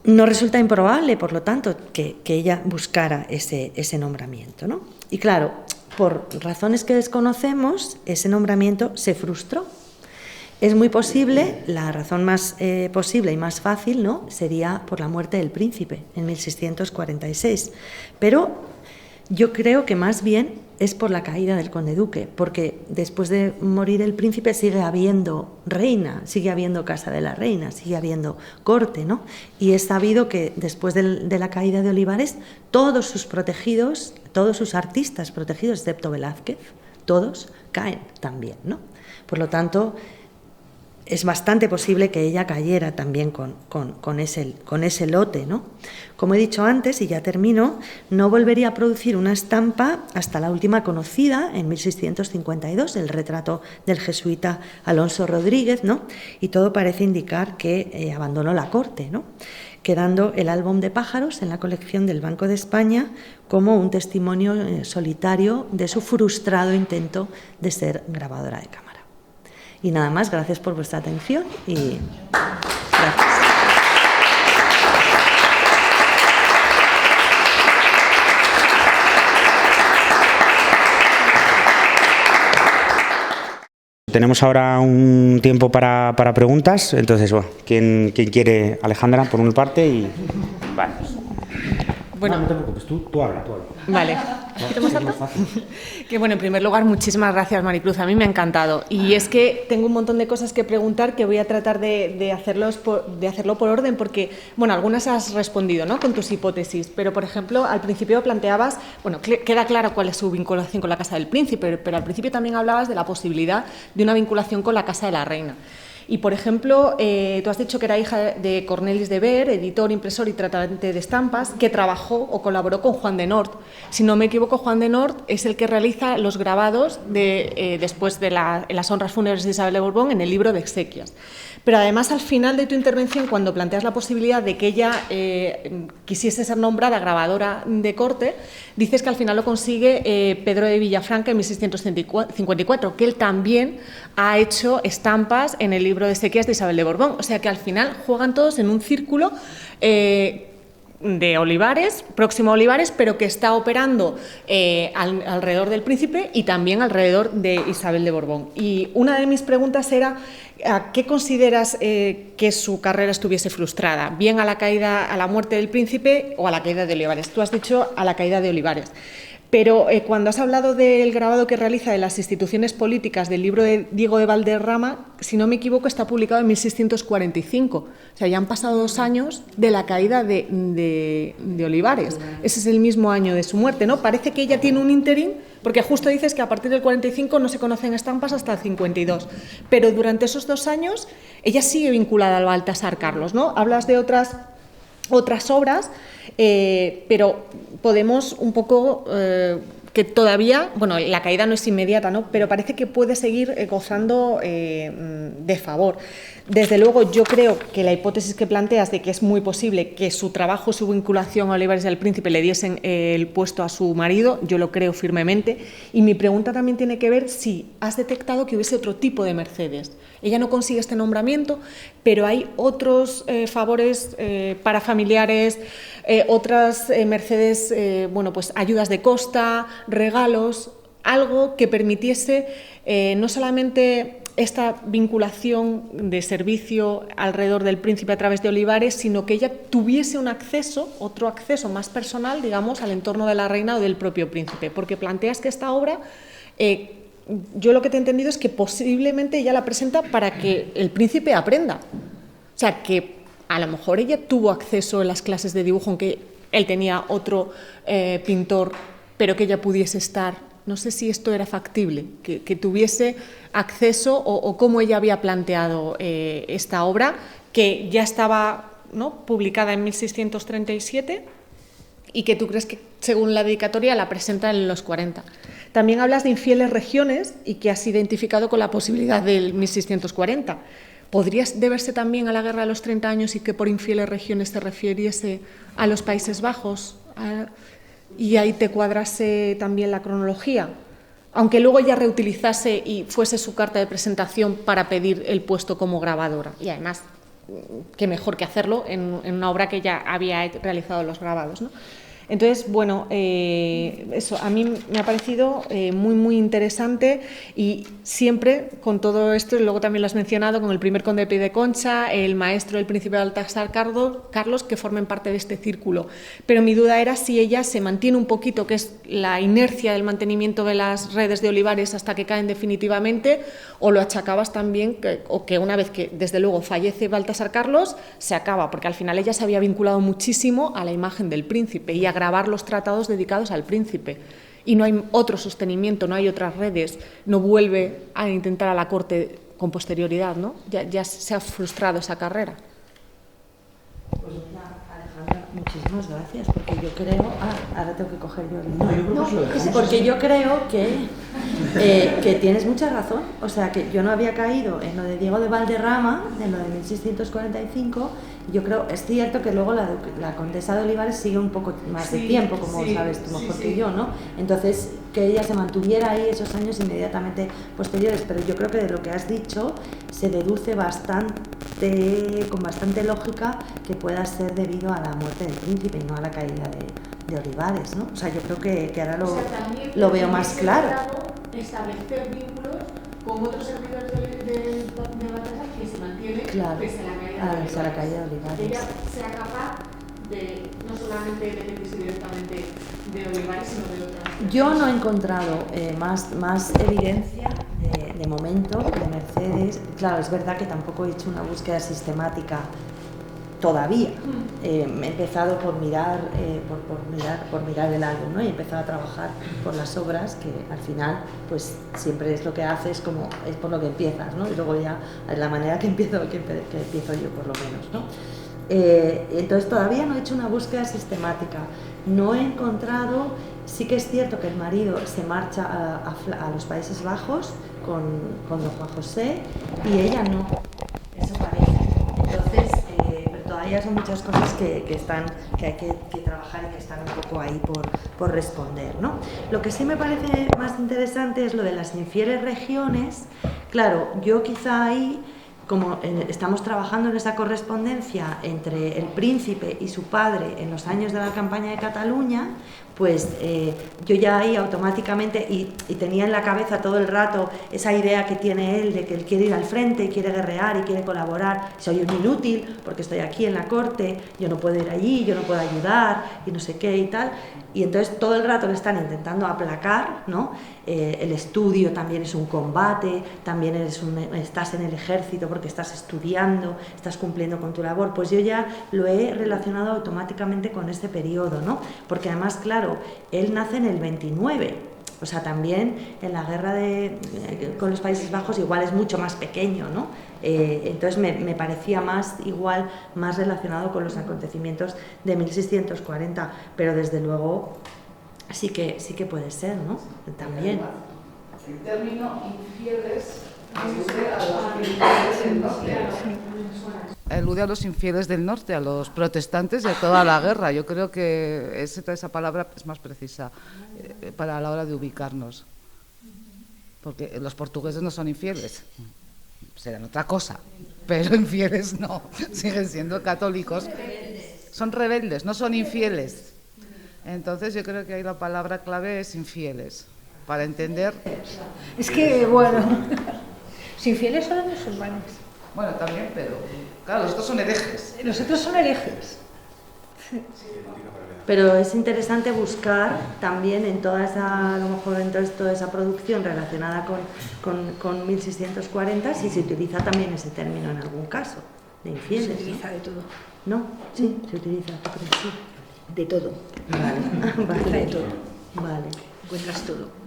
No resulta improbable, por lo tanto, que ella buscara ese nombramiento, ¿no? Y claro, por razones que desconocemos, ese nombramiento se frustró. Es muy posible, la razón más posible y más fácil, ¿no?, sería por la muerte del príncipe en 1646. Pero yo creo que más bien es por la caída del conde duque, porque después de morir el príncipe sigue habiendo reina, sigue habiendo casa de la reina, sigue habiendo corte, ¿no? Y es sabido que después de la caída de Olivares, todos sus protegidos, todos sus artistas protegidos, excepto Velázquez, todos caen también, ¿no? Por lo tanto, es bastante posible que ella cayera también con ese lote, ¿no? Como he dicho antes, y ya termino, no volvería a producir una estampa hasta la última conocida, en 1652, el retrato del jesuita Alonso Rodríguez, ¿no? Y todo parece indicar que abandonó la corte, ¿no?, quedando el álbum de pájaros en la colección del Banco de España como un testimonio solitario de su frustrado intento de ser grabadora de cámara. Y nada más, gracias por vuestra atención y gracias. Tenemos ahora un tiempo para preguntas, entonces, bueno, ¿quién quiere? Alejandra, por una parte, y vale. Bueno, no te preocupes, tú habla. Vale. Que bueno, en primer lugar, muchísimas gracias, Maricruz, a mí me ha encantado. Y es que tengo un montón de cosas que preguntar que voy a tratar de hacerlo por orden, porque, bueno, algunas has respondido, ¿no?, con tus hipótesis, pero, por ejemplo, al principio planteabas, bueno, queda claro cuál es su vinculación con la Casa del Príncipe, pero al principio también hablabas de la posibilidad de una vinculación con la Casa de la Reina. Y, por ejemplo, tú has dicho que era hija de Cornelis de Ver, editor, impresor y tratante de estampas, que trabajó o colaboró con Juan de Nort. Si no me equivoco, Juan de Nort es el que realiza los grabados después de las honras fúnebres de Isabel de Borbón en el libro de exequias. Pero además, al final de tu intervención, cuando planteas la posibilidad de que ella quisiese ser nombrada grabadora de corte, dices que al final lo consigue Pedro de Villafranca en 1654, que él también ha hecho estampas en el libro de exequias de Isabel de Borbón. O sea que al final juegan todos en un círculo de Olivares, próximo a Olivares, pero que está operando alrededor del príncipe y también alrededor de Isabel de Borbón. Y una de mis preguntas era: ¿a qué consideras que su carrera estuviese frustrada? ¿Bien a la muerte del príncipe o a la caída de Olivares? Tú has dicho a la caída de Olivares. Pero cuando has hablado del grabado que realiza de las instituciones políticas del libro de Diego de Valderrama, si no me equivoco, está publicado en 1645. O sea, ya han pasado 2 años de la caída de Olivares. Ese es el mismo año de su muerte, ¿no? Parece que ella tiene un ínterin, porque justo dices que a partir del 45 no se conocen estampas hasta el 52. Pero durante esos 2 años ella sigue vinculada al Baltasar Carlos, ¿no? Hablas de otras obras, pero podemos un poco que todavía, bueno, la caída no es inmediata, ¿no? Pero parece que puede seguir gozando de favor. Desde luego, yo creo que la hipótesis que planteas de que es muy posible que su trabajo, su vinculación a Olivares y al Príncipe le diesen el puesto a su marido, yo lo creo firmemente. Y mi pregunta también tiene que ver si has detectado que hubiese otro tipo de Mercedes. Ella no consigue este nombramiento, pero hay otros favores para familiares, otras Mercedes, bueno, pues ayudas de costa, regalos, algo que permitiese no solamente esta vinculación de servicio alrededor del príncipe a través de Olivares, sino que ella tuviese un acceso, otro acceso más personal, digamos, al entorno de la reina o del propio príncipe, porque planteas que esta obra, yo lo que te he entendido es que posiblemente ella la presenta para que el príncipe aprenda, o sea, que a lo mejor ella tuvo acceso en las clases de dibujo, aunque él tenía otro pintor, pero que ella pudiese estar. No sé si esto era factible, que tuviese acceso o cómo ella había planteado esta obra, que ya estaba, ¿no?, publicada en 1637 y que tú crees que, según la dedicatoria, la presenta en los 40. También hablas de infieles regiones y que has identificado con la posibilidad del 1640. ¿Podría deberse también a la Guerra de los 30 años y que por infieles regiones se refiriese a los Países Bajos? Y ahí te cuadrase también la cronología, aunque luego ella reutilizase y fuese su carta de presentación para pedir el puesto como grabadora. Y además, qué mejor que hacerlo en una obra que ya había realizado los grabados, ¿no? Entonces, bueno, eso a mí me ha parecido muy, muy interesante, y siempre con todo esto, y luego también lo has mencionado, con el primer conde de Piedeconcha, el maestro del príncipe Baltasar Carlos, que formen parte de este círculo. Pero mi duda era si ella se mantiene un poquito, que es la inercia del mantenimiento de las redes de Olivares hasta que caen definitivamente, o lo achacabas también, o que una vez que desde luego fallece Baltasar Carlos, se acaba, porque al final ella se había vinculado muchísimo a la imagen del príncipe y a grabar los tratados dedicados al príncipe, y no hay otro sostenimiento, no hay otras redes, no vuelve a intentar a la corte con posterioridad, ¿no? Ya se ha frustrado esa carrera. Pues Alejandra, muchísimas gracias, porque yo creo... ahora tengo que coger yo el... porque yo creo que tienes mucha razón, o sea, que yo no había caído en lo de Diego de Valderrama, en lo de 1645. Yo creo, es cierto que luego la condesa de Olivares sigue un poco más de tiempo, como sabes tú mejor que yo, ¿no? Entonces, que ella se mantuviera ahí esos años inmediatamente posteriores, pero yo creo que de lo que has dicho se deduce con bastante lógica que pueda ser debido a la muerte del príncipe y no a la caída de Olivares, ¿no? O sea, yo creo que ahora lo veo más claro. Establecer vínculos con otros servidores de Baltasar que se mantienen pese a la caída de Olivares. Ella sea capaz de no solamente beneficiarse directamente de Olivares, sino de otras. Yo no he encontrado más evidencia de momento de Mercedes. Claro, es verdad que tampoco he hecho una búsqueda sistemática todavía. He empezado por mirar el álbum, ¿no? Y he empezado a trabajar por las obras, que al final pues siempre es lo que haces, como es por lo que empiezas, ¿no? Y luego ya es la manera que empiezo yo, por lo menos, ¿no? Entonces todavía no he hecho una búsqueda sistemática, no he encontrado. Sí que es cierto que el marido se marcha a los Países Bajos con don Juan José y ella no, eso parece. Entonces, pero todavía son muchas cosas que hay que trabajar y que están un poco ahí por responder, ¿no? Lo que sí me parece más interesante es lo de las infieles regiones. Claro, yo quizá ahí, como estamos trabajando en esa correspondencia entre el príncipe y su padre en los años de la campaña de Cataluña, pues yo ya ahí automáticamente, y tenía en la cabeza todo el rato esa idea que tiene él de que él quiere ir al frente y quiere guerrear y quiere colaborar. Soy un inútil porque estoy aquí en la corte, yo no puedo ir allí, yo no puedo ayudar y no sé qué y tal. Y entonces todo el rato le están intentando aplacar, ¿no? El estudio también es un combate, también estás en el ejército porque estás estudiando, estás cumpliendo con tu labor. Pues yo ya lo he relacionado automáticamente con ese periodo, ¿no? Porque además, claro, él nace en el 29, o sea, también en la guerra con los Países Bajos igual es mucho más pequeño, ¿no? Entonces me parecía más relacionado con los acontecimientos de 1640, pero desde luego sí que puede ser, ¿no? También. El término infieles alude a los infieles del norte. Elude a los infieles del norte, a los protestantes de toda la guerra. Yo creo que esa palabra es más precisa para la hora de ubicarnos. Porque los portugueses no son infieles, serán otra cosa, pero infieles no, siguen siendo católicos. Son rebeldes, no son infieles. Entonces yo creo que ahí la palabra clave es infieles, para entender. Es que, bueno, los infieles son los musulmanes. Bueno, también, pero claro, los otros son herejes. Los otros son herejes. Pero es interesante buscar también en toda esa, a lo mejor en toda esa producción relacionada con 1640, si se utiliza también ese término en algún caso, de infieles. Se utiliza de todo. ¿No? Sí, se utiliza, ¿tú crees? Sí. De todo. Vale. De todo. Vale. Encuentras todo.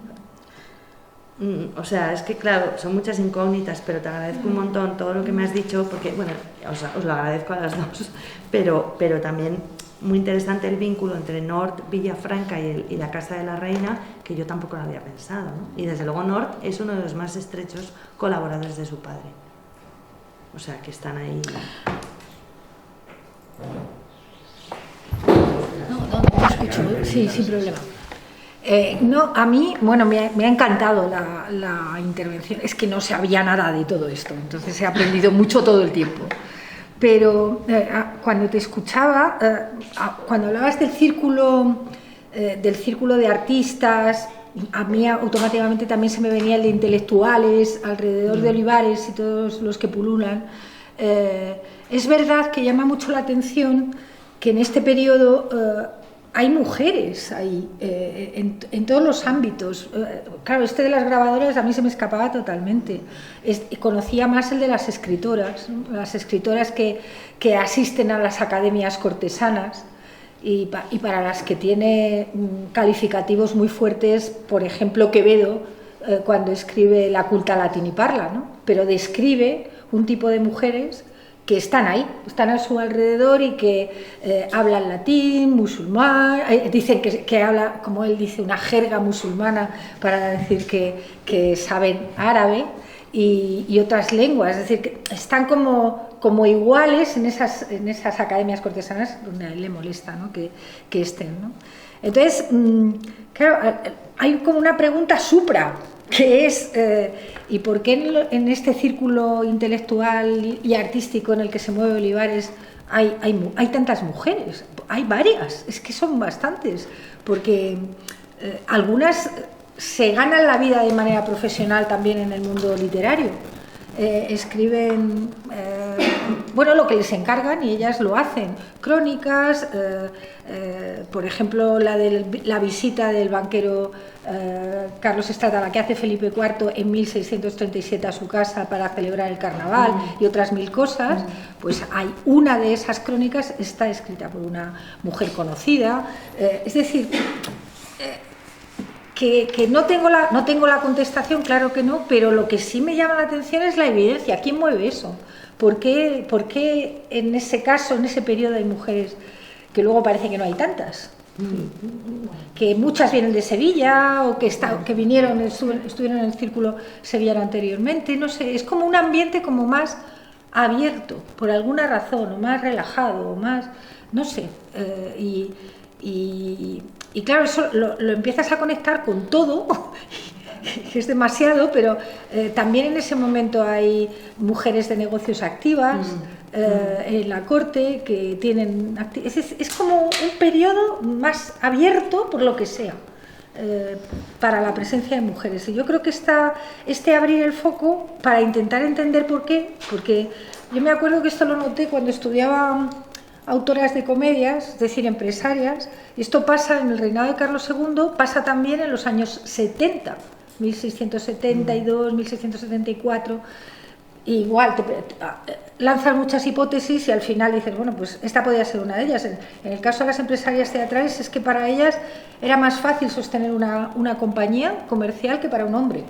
O sea, es que claro, son muchas incógnitas, pero te agradezco un montón todo lo que me has dicho, porque, bueno, os lo agradezco a las dos, pero también muy interesante el vínculo entre Nort, Villafranca y la Casa de la Reina, que yo tampoco lo había pensado, ¿no? Y desde luego Nort es uno de los más estrechos colaboradores de su padre. O sea, que están ahí. No escucho. Sí, sin problema. No, a mí, bueno, me ha encantado la intervención. Es que no sabía nada de todo esto, entonces he aprendido mucho todo el tiempo. Pero cuando te escuchaba, cuando hablabas del círculo de artistas, a mí automáticamente también se me venía el de intelectuales alrededor de Olivares y todos los que pululan. Es verdad que llama mucho la atención que en este periodo hay mujeres ahí, en todos los ámbitos. Claro, de las grabadoras a mí se me escapaba totalmente. Conocía más el de las escritoras, ¿no? Las escritoras que asisten a las academias cortesanas y para las que tiene calificativos muy fuertes, por ejemplo, Quevedo, cuando escribe La culta latiniparla, ¿no? Pero describe un tipo de mujeres que están ahí, están a su alrededor y que hablan latín, musulmán, dicen que habla, como él dice, una jerga musulmana para decir que saben árabe y otras lenguas, es decir, que están como iguales en esas academias cortesanas donde a él le molesta, ¿no? que estén, ¿no? Entonces, claro, hay como una pregunta supra, que es ¿y por qué en este círculo intelectual y artístico en el que se mueve Olivares hay tantas mujeres? Hay varias, es que son bastantes, porque algunas se ganan la vida de manera profesional también en el mundo literario. Escriben bueno, lo que les encargan y ellas lo hacen. Crónicas, por ejemplo, la visita del banquero Carlos Estrada, la que hace Felipe IV en 1637 a su casa para celebrar el carnaval y otras 1000 cosas, pues hay una de esas crónicas, está escrita por una mujer conocida, es decir, que no tengo la contestación, claro que no, pero lo que sí me llama la atención es la evidencia. ¿Quién mueve eso? ¿Por qué en ese caso, en ese periodo hay mujeres que luego parece que no hay tantas? Que muchas vienen de Sevilla o que vinieron, estuvieron en el círculo sevillano anteriormente, no sé, es como un ambiente como más abierto, por alguna razón, o más relajado, o más, no sé, y claro, eso lo empiezas a conectar con todo, que es demasiado, pero también en ese momento hay mujeres de negocios activas en la corte que tienen... Es como un periodo más abierto, por lo que sea, para la presencia de mujeres. Y yo creo que este abrir el foco para intentar entender por qué, porque yo me acuerdo que esto lo noté cuando estudiaba autoras de comedias, es decir, empresarias, y esto pasa en el reinado de Carlos II, pasa también en los años 70, 1672, 1674, igual lanzas muchas hipótesis y al final dices, bueno, pues esta podría ser una de ellas. En el caso de las empresarias teatrales es que para ellas era más fácil sostener una compañía comercial que para un hombre.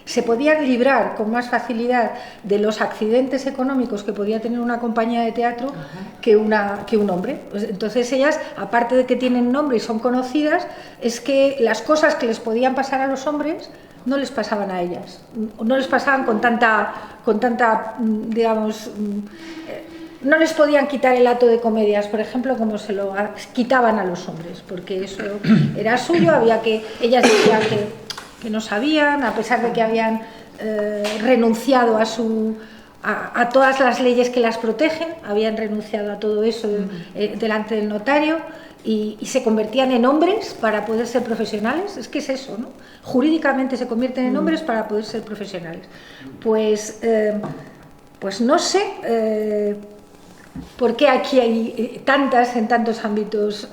Se podían librar con más facilidad de los accidentes económicos que podía tener una compañía de teatro que un hombre. Entonces ellas, aparte de que tienen nombre y son conocidas, es que las cosas que les podían pasar a los hombres no les pasaban a ellas, no les pasaban con tanta digamos, no les podían quitar el hato de comedias, por ejemplo, como se lo quitaban a los hombres, porque eso era suyo, ellas decían que no sabían, a pesar de que habían renunciado a todas las leyes que las protegen, habían renunciado a todo eso delante del notario y se convertían en hombres para poder ser profesionales. Es que es eso, ¿no? Jurídicamente se convierten en hombres para poder ser profesionales. Pues no sé por qué aquí hay en tantos ámbitos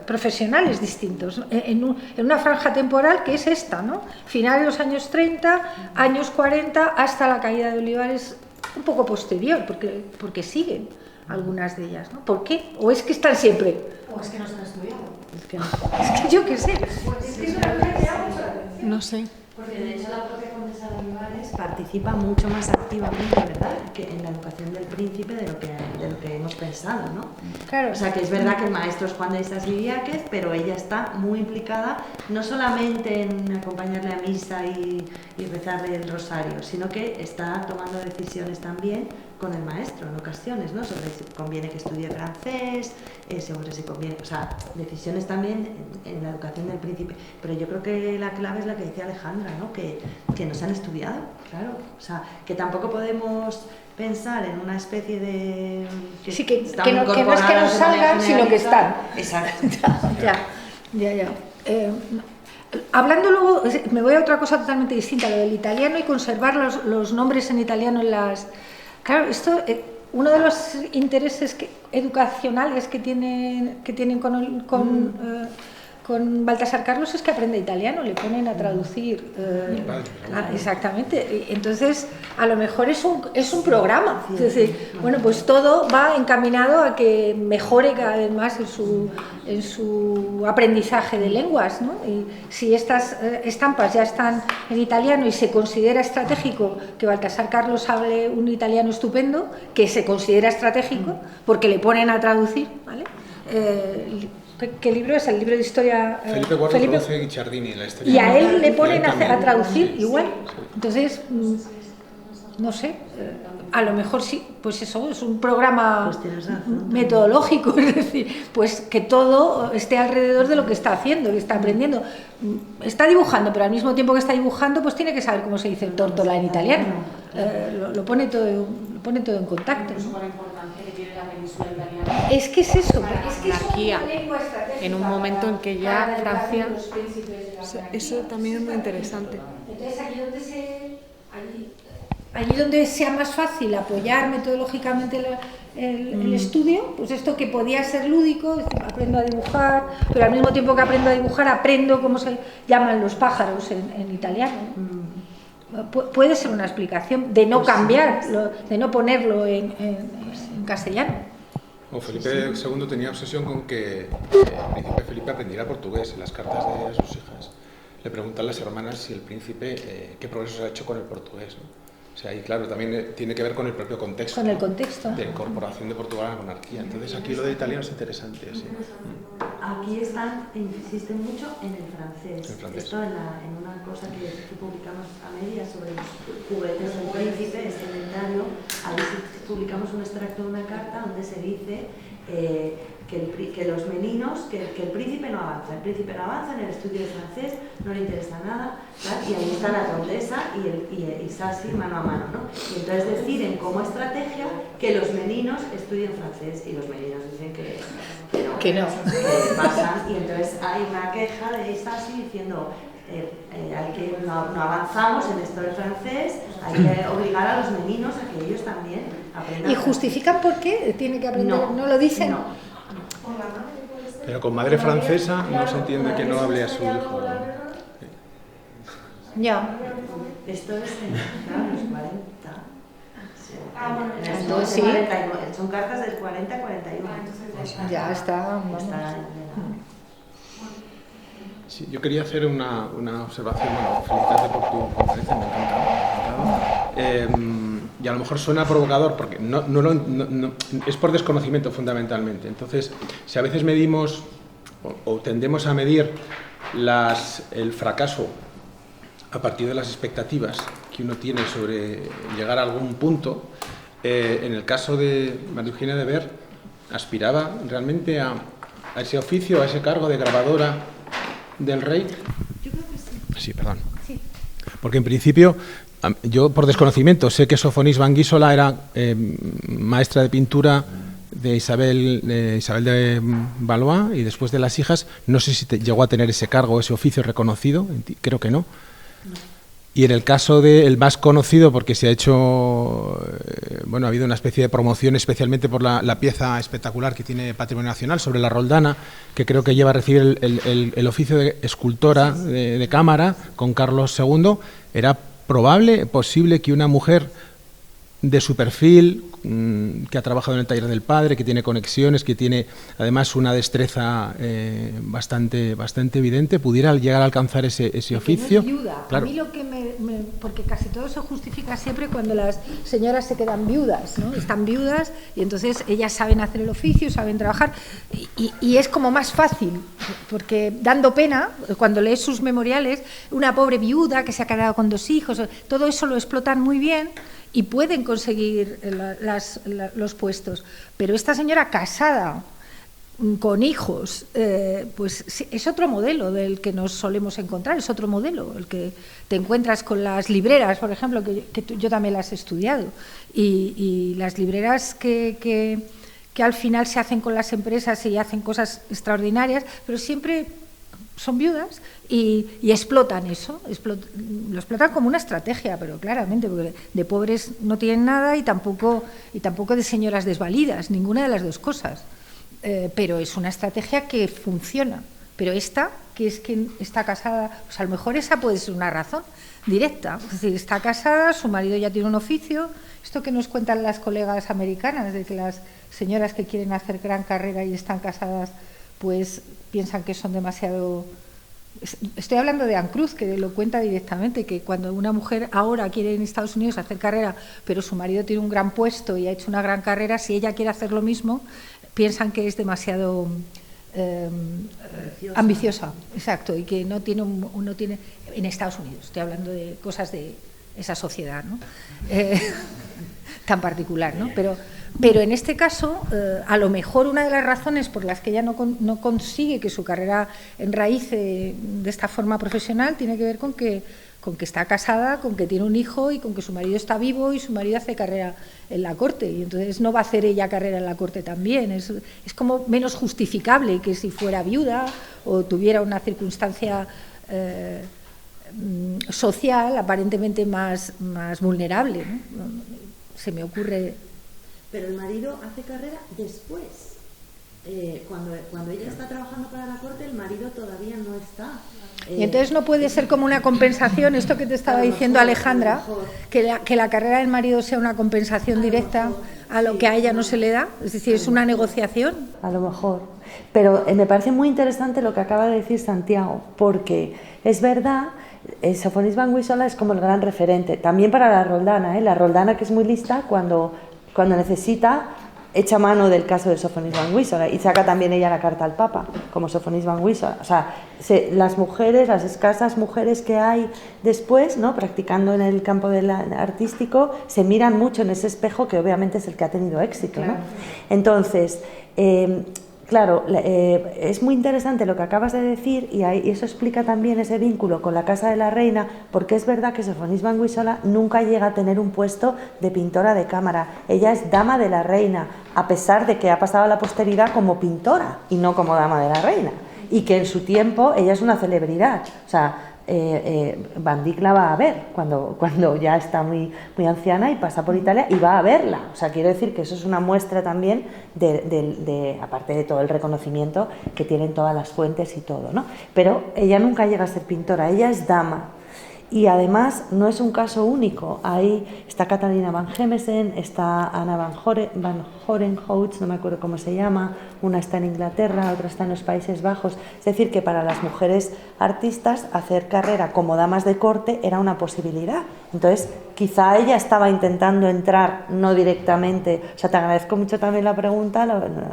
profesionales distintos, ¿no? En una franja temporal que es esta, ¿no? Finales de los años 30, años 40, hasta la caída de Olivares, un poco posterior, porque siguen algunas de ellas, ¿no? ¿Por qué? ¿O es que están siempre? ¿O es que no se han estudiado? Es que yo qué sé. Es que eso me llama mucho la atención. No sé. Porque de hecho la propia condesa de Olivares participa mucho más activamente, ¿verdad?, que en la educación del príncipe de lo que hemos pensado, ¿no? Claro. O sea, que es verdad que el maestro es Juan de Estas Viriáquez, pero ella está muy implicada no solamente en acompañarle a misa y rezarle el rosario, sino que está tomando decisiones también con el maestro en ocasiones, ¿no? Sobre si conviene que estudie francés, sobre si conviene, o sea, decisiones también en la educación del príncipe. Pero yo creo que la clave es la que decía Alejandra, ¿no? Que no se han estudiado, claro. O sea, que tampoco podemos pensar en una especie de... Que no es que no salgan, sino que están. Exacto. Ya. Hablando luego, me voy a otra cosa totalmente distinta, lo del italiano y conservar los nombres en italiano en las... Claro, esto, uno de los intereses educacionales que tienen con Baltasar Carlos es que aprende italiano, le ponen a traducir. Exactamente. Entonces, a lo mejor es un programa. Es decir, bueno, pues todo va encaminado a que mejore cada vez más en su aprendizaje de lenguas, ¿no? Y si estas estampas ya están en italiano y se considera estratégico que Baltasar Carlos hable un italiano estupendo, que se considera estratégico porque le ponen a traducir, ¿vale? ¿Qué libro es? El libro de historia... Felipe IV traduce Guicciardini, la historia. Y a él le ponen a traducir igual. Entonces, no sé, a lo mejor sí, pues eso, es un programa metodológico, es decir, pues que todo esté alrededor de lo que está haciendo, que está aprendiendo. Está dibujando, pero al mismo tiempo que está dibujando, pues tiene que saber cómo se dice tórtola en italiano. Lo pone todo en contacto, ¿no? Es que es eso, Monarquía, en un momento en que ya Francia... Eso también es muy interesante. Entonces, aquí donde allí donde sea más fácil apoyar metodológicamente el estudio, pues esto que podía ser lúdico, es decir, aprendo a dibujar, pero al mismo tiempo que aprendo a dibujar, aprendo cómo se llaman los pájaros en italiano. Puede ser una explicación de no cambiar, de no ponerlo en castellano. Felipe II tenía obsesión con que el príncipe Felipe aprendiera portugués. En las cartas de sus hijas le preguntan las hermanas si el príncipe qué progresos ha hecho con el portugués, ¿no? O sea, y claro, también tiene que ver con el propio contexto. Con el contexto. De incorporación de Portugal a la monarquía. Entonces aquí lo de italiano es interesante. Sí. Aquí insisten mucho en el francés. Esto en una cosa que publicamos a medias sobre los juguetes del príncipe, este inventario, ahí publicamos un extracto de una carta donde se dice que los meninos, que el príncipe no avanza. El príncipe no avanza en el estudio de francés, no le interesa nada, ¿verdad? Y ahí está la condesa y Sassi mano a mano, ¿no? Y entonces deciden como estrategia que los meninos estudien francés, y los meninos dicen que no, que pasan, y entonces hay una queja de Sassi diciendo no avanzamos en esto del francés, hay que obligar a los meninos a que ellos también aprendan. ¿Y justifican por qué tiene que aprender? ¿No lo dicen? No. Pero con madre francesa no se entiende que no hable a su hijo. Ya. Esto es en los 40. Entonces sí. Son cartas del 40 a 41. Ya está. Sí, yo quería hacer una observación. Bueno, felicitarte por tu conferencia, me ha encantado. Y a lo mejor suena provocador porque no es por desconocimiento fundamentalmente. Entonces, si a veces medimos o tendemos a medir el fracaso a partir de las expectativas que uno tiene sobre llegar a algún punto, en el caso de María Eugenia de Ver, aspiraba realmente a ese oficio, a ese cargo de grabadora del rey. Yo creo que sí. Sí, perdón. Sí. Porque en principio, yo por desconocimiento sé que Sofonis Van Guísola era maestra de pintura de Isabel de Valois, y después de las hijas, no sé si llegó a tener ese cargo, ese oficio reconocido, creo que no. Y en el caso del más conocido, porque se ha hecho, ha habido una especie de promoción especialmente por la pieza espectacular que tiene Patrimonio Nacional sobre la Roldana, que creo que lleva a recibir el oficio de escultora de cámara con Carlos II. Era posible que una mujer de su perfil, que ha trabajado en el taller del padre, que tiene conexiones, que tiene además una destreza bastante evidente, pudiera llegar a alcanzar ese oficio. No es viuda. Claro. A mí lo que porque casi todo se justifica siempre cuando las señoras se quedan viudas, ¿no? Están viudas y entonces ellas saben hacer el oficio, saben trabajar, y es como más fácil, porque dando pena, cuando lees sus memoriales, una pobre viuda que se ha quedado con 2 hijos, todo eso lo explotan muy bien y pueden conseguir los puestos. Pero esta señora casada, con hijos, pues es otro modelo del que nos solemos encontrar, es otro modelo, el que te encuentras con las libreras, por ejemplo, que yo también las he estudiado, y las libreras que al final se hacen con las empresas y hacen cosas extraordinarias, pero siempre son viudas y explotan eso, lo explotan como una estrategia, pero claramente, porque de pobres no tienen nada y tampoco de señoras desvalidas, ninguna de las dos cosas, pero es una estrategia que funciona. Pero esta, que es que está casada, pues a lo mejor esa puede ser una razón directa, es decir, está casada, su marido ya tiene un oficio, esto que nos cuentan las colegas americanas, de que las señoras que quieren hacer gran carrera y están casadas, pues piensan que son demasiado... Estoy hablando de Anne Cruz, que lo cuenta directamente, que cuando una mujer ahora quiere en Estados Unidos hacer carrera, pero su marido tiene un gran puesto y ha hecho una gran carrera, si ella quiere hacer lo mismo, piensan que es demasiado ambiciosa, exacto, y que no tiene en Estados Unidos, estoy hablando de cosas de esa sociedad, ¿no? Tan particular, ¿no? Pero en este caso, a lo mejor una de las razones por las que ella no consigue que su carrera enraíce de esta forma profesional tiene que ver con que está casada, con que tiene un hijo y con que su marido está vivo y su marido hace carrera en la corte, y entonces no va a hacer ella carrera en la corte también. Es como menos justificable que si fuera viuda o tuviera una circunstancia social aparentemente más vulnerable, ¿no? Se me ocurre. Pero el marido hace carrera después. Cuando ella está trabajando para la corte, el marido todavía no está. Y entonces no puede ser como una compensación, esto que te estaba diciendo Alejandra, que la carrera del marido sea una compensación directa a lo que a ella no se le da, es decir, es una negociación. A lo mejor. Pero me parece muy interesante lo que acaba de decir Santiago, porque es verdad, Sofonis Banguissola es como el gran referente, también para la Roldana, la Roldana, que es muy lista, cuando necesita, echa mano del caso de Sofonis Banguissola y saca también ella la carta al Papa, como Sofonis Banguissola. O sea, las mujeres, las escasas mujeres que hay después, ¿no?, practicando en el campo artístico, se miran mucho en ese espejo que obviamente es el que ha tenido éxito, ¿no? Entonces, claro, es muy interesante lo que acabas de decir y eso explica también ese vínculo con la Casa de la Reina, porque es verdad que Sofonis Banguissola nunca llega a tener un puesto de pintora de cámara. Ella es dama de la reina, a pesar de que ha pasado a la posteridad como pintora y no como dama de la reina, y que en su tiempo ella es una celebridad. O sea, Van Dyck la va a ver cuando ya está muy anciana y pasa por Italia y va a verla. O sea, quiero decir que eso es una muestra también aparte de todo el reconocimiento que tienen todas las fuentes y todo, ¿no? Pero ella nunca llega a ser pintora, ella es dama. Y además no es un caso único. Ahí está Catalina Van Gemesen, está Anna Van Horenhout, no me acuerdo cómo se llama, una está en Inglaterra, otra está en los Países Bajos. Es decir, que para las mujeres artistas hacer carrera como damas de corte era una posibilidad. Entonces, quizá ella estaba intentando entrar, no directamente. O sea, te agradezco mucho también la pregunta,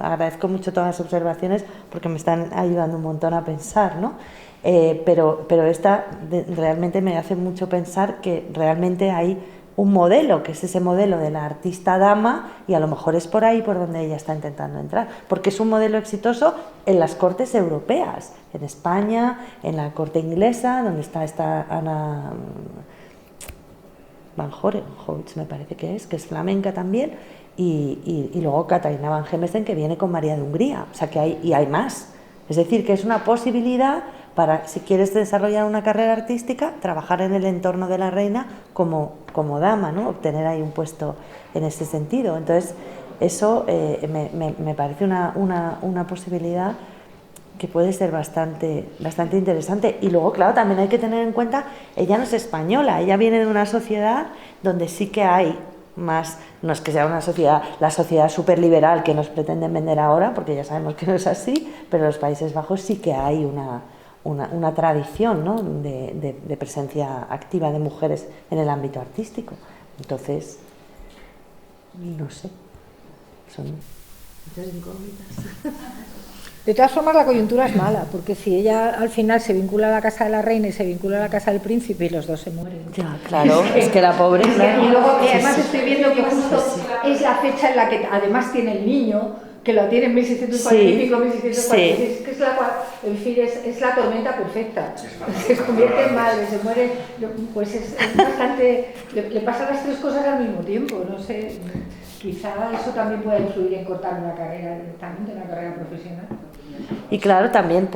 agradezco mucho todas las observaciones porque me están ayudando un montón a pensar, ¿no? Pero esta realmente me hace mucho pensar que realmente hay un modelo, que es ese modelo de la artista dama, y a lo mejor es por ahí por donde ella está intentando entrar, porque es un modelo exitoso en las cortes europeas, en España, en la corte inglesa, donde está esta Ana Van Horenhout, me parece que es flamenca también, y luego Catalina Van Gemesen, que viene con María de Hungría, o sea que hay más. Es decir, que es una posibilidad para, si quieres desarrollar una carrera artística, trabajar en el entorno de la reina como dama, ¿no? Obtener ahí un puesto en ese sentido. Entonces, eso me parece una posibilidad que puede ser bastante interesante. Y luego, claro, también hay que tener en cuenta, ella no es española, ella viene de una sociedad donde sí que hay más, no es que sea la sociedad superliberal que nos pretenden vender ahora, porque ya sabemos que no es así, pero en los Países Bajos sí que hay una tradición, ¿no?, de presencia activa de mujeres en el ámbito artístico. Entonces, no sé, son muchas incógnitas. De todas formas, la coyuntura es mala, porque si ella al final se vincula a la Casa de la Reina y se vincula a la Casa del Príncipe y los dos se mueren. Ya, claro, es que la pobre... Y luego, además, estoy viendo que justo es la fecha en la que además tiene el niño, que lo tiene en 1645, 1646, que es la tormenta perfecta. Se convierte en madre, se muere, pues es bastante... Le pasan las tres cosas al mismo tiempo, no sé... Quizá eso también puede influir en cortar una carrera directamente, una carrera profesional. Y claro, también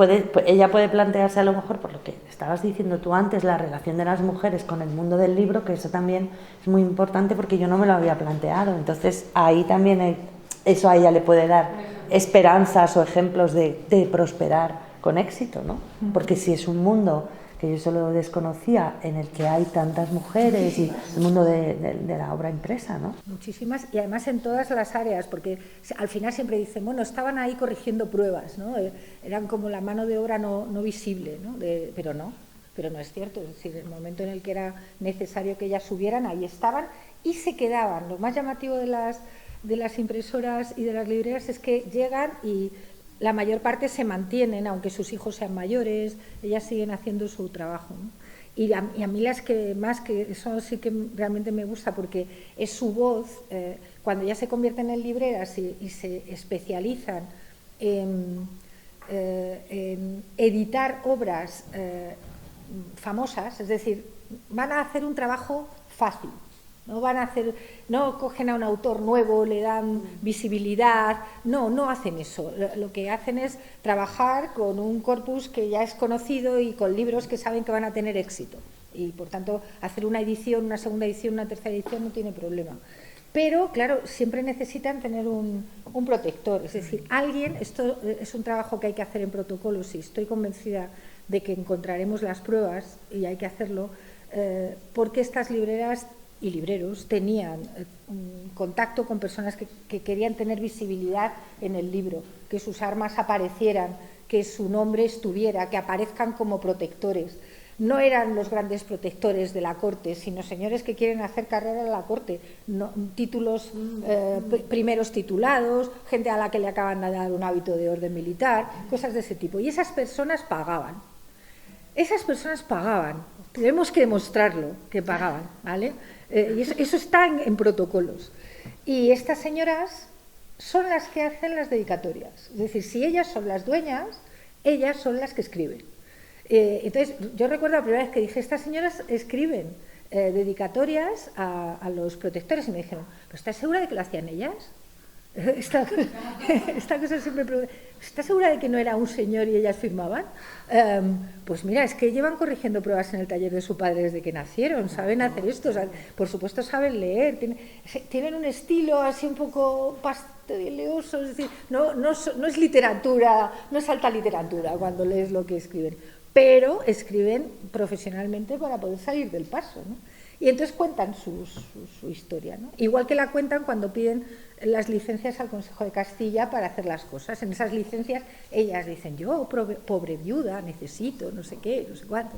ella puede plantearse a lo mejor, por lo que estabas diciendo tú antes, la relación de las mujeres con el mundo del libro, que eso también es muy importante porque yo no me lo había planteado. Entonces ahí también eso a ella le puede dar esperanzas o ejemplos de prosperar con éxito, ¿no? Porque si es un mundo que yo solo desconocía, en el que hay tantas mujeres y el mundo de la obra impresa, ¿no? Muchísimas, y además en todas las áreas, porque al final siempre dicen, bueno, estaban ahí corrigiendo pruebas, ¿no? Eran como la mano de obra no visible, ¿no? Pero no es cierto, es decir, el momento en el que era necesario que ellas subieran, ahí estaban y se quedaban. Lo más llamativo de las impresoras y de las librerías es que llegan y la mayor parte se mantienen, aunque sus hijos sean mayores, ellas siguen haciendo su trabajo, ¿no? Y a mí las que más, que eso sí que realmente me gusta, porque es su voz, cuando ya se convierten en libreras y se especializan en editar obras famosas, es decir, van a hacer un trabajo fácil, No van a hacer, no cogen a un autor nuevo, le dan visibilidad, no hacen eso. Lo que hacen es trabajar con un corpus que ya es conocido y con libros que saben que van a tener éxito. Y por tanto, hacer una edición, una segunda edición, una tercera edición no tiene problema. Pero, claro, siempre necesitan tener un protector. Es decir, alguien, esto es un trabajo que hay que hacer en protocolos y estoy convencida de que encontraremos las pruebas y hay que hacerlo, porque estas libreras y libreros tenían contacto con personas que querían tener visibilidad en el libro, que sus armas aparecieran, que su nombre estuviera, que aparezcan como protectores. No eran los grandes protectores de la corte, sino señores que quieren hacer carrera en la corte, títulos, primeros titulados, gente a la que le acaban de dar un hábito de orden militar, cosas de ese tipo. Y esas personas pagaban. Tenemos que demostrarlo, que pagaban, ¿vale? Y eso está en protocolos. Y estas señoras son las que hacen las dedicatorias. Es decir, si ellas son las dueñas, ellas son las que escriben. Entonces, yo recuerdo la primera vez que dije, estas señoras escriben dedicatorias a los protectores y me dijeron, ¿pero estás segura de que lo hacían ellas? Esta cosa siempre pregunto, ¿estás segura de que no era un señor y ellas firmaban? Pues mira, es que llevan corrigiendo pruebas en el taller de su padre desde que nacieron, saben hacer esto, por supuesto saben leer, tienen un estilo así un poco pasteleoso, es decir, no es literatura, no es alta literatura cuando lees lo que escriben, pero escriben profesionalmente para poder salir del paso, ¿no? Y entonces cuentan su historia, ¿no? Igual que la cuentan cuando piden las licencias al Consejo de Castilla para hacer las cosas. En esas licencias ellas dicen, yo, pobre viuda, necesito, no sé qué, no sé cuánto.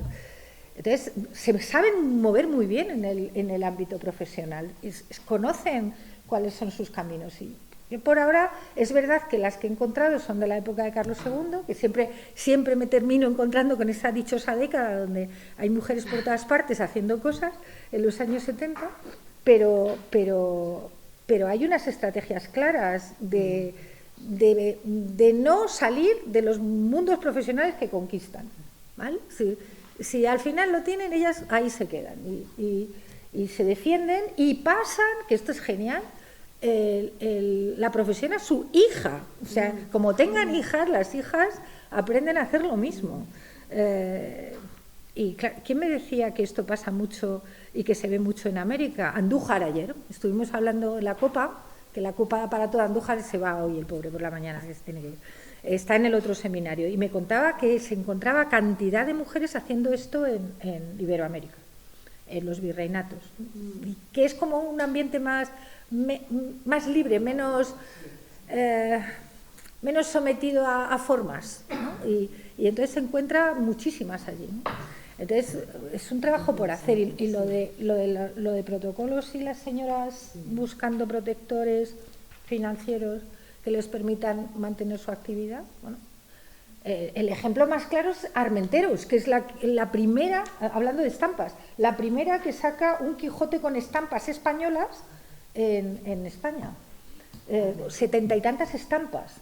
Entonces, se saben mover muy bien en el ámbito profesional, conocen cuáles son sus caminos. Y yo por ahora es verdad que las que he encontrado son de la época de Carlos II, que siempre me termino encontrando con esa dichosa década donde hay mujeres por todas partes haciendo cosas, en los años 70, pero hay unas estrategias claras de no salir de los mundos profesionales que conquistan, ¿vale? Si al final lo tienen, ellas ahí se quedan y se defienden y pasan, que esto es genial, la profesión a su hija. O sea, como tengan hijas, las hijas aprenden a hacer lo mismo. Y claro, ¿quién me decía que esto pasa mucho y que se ve mucho en América? Andújar ayer, estuvimos hablando de la copa, que la copa para todo Andújar se va hoy el pobre por la mañana, que tiene que ir. Está en el otro seminario y me contaba que se encontraba cantidad de mujeres haciendo esto en Iberoamérica, en los virreinatos, que es como un ambiente más libre, menos sometido a formas, ¿no? Y entonces se encuentra muchísimas allí, ¿no? Entonces es un trabajo por hacer y lo de protocolos y las señoras buscando protectores financieros que les permitan mantener su actividad, bueno, el ejemplo más claro es Armenteros, que es la primera, hablando de estampas, la primera que saca un Quijote con estampas españolas en España, 70 y tantas estampas,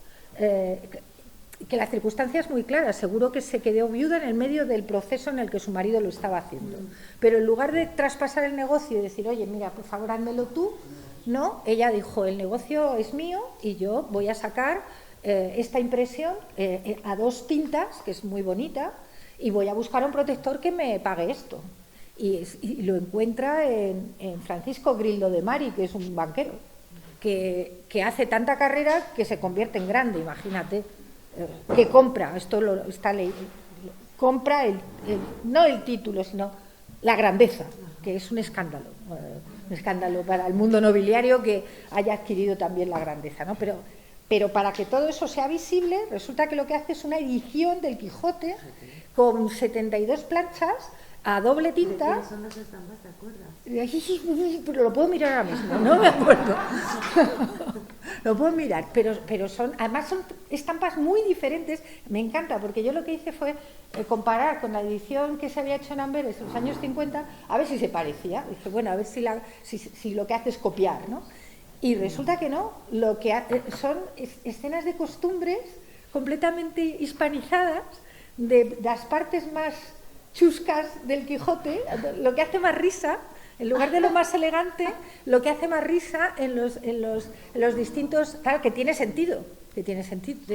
que la circunstancia es muy clara, seguro que se quedó viuda en el medio del proceso en el que su marido lo estaba haciendo, pero en lugar de traspasar el negocio y decir, oye, mira, por favor, házmelo tú, no, ella dijo, el negocio es mío y yo voy a sacar esta impresión a 2 tintas, que es muy bonita, y voy a buscar a un protector que me pague esto. Y lo encuentra en Francisco Grillo de Mari, que es un banquero, que hace tanta carrera que se convierte en grande, imagínate, que compra, compra no el título, sino la grandeza, que es un escándalo para el mundo nobiliario que haya adquirido también la grandeza, ¿no? Pero para que todo eso sea visible, resulta que lo que hace es una edición del Quijote con 72 planchas a doble tinta. ¿Quiénes son las estampas, te acuerdas? Pero lo puedo mirar ahora mismo, no me acuerdo. Lo puedo mirar, pero además son estampas muy diferentes. Me encanta, porque yo lo que hice fue comparar con la edición que se había hecho en Amberes en los años 50, a ver si se parecía. Dije, bueno, a ver si lo que hace es copiar, ¿no? Y resulta que no, lo que son escenas de costumbres completamente hispanizadas, de las partes más chuscas del Quijote, lo que hace más risa En lugar de lo más elegante, lo que hace más risa en los distintos... Claro, que tiene sentido, tiene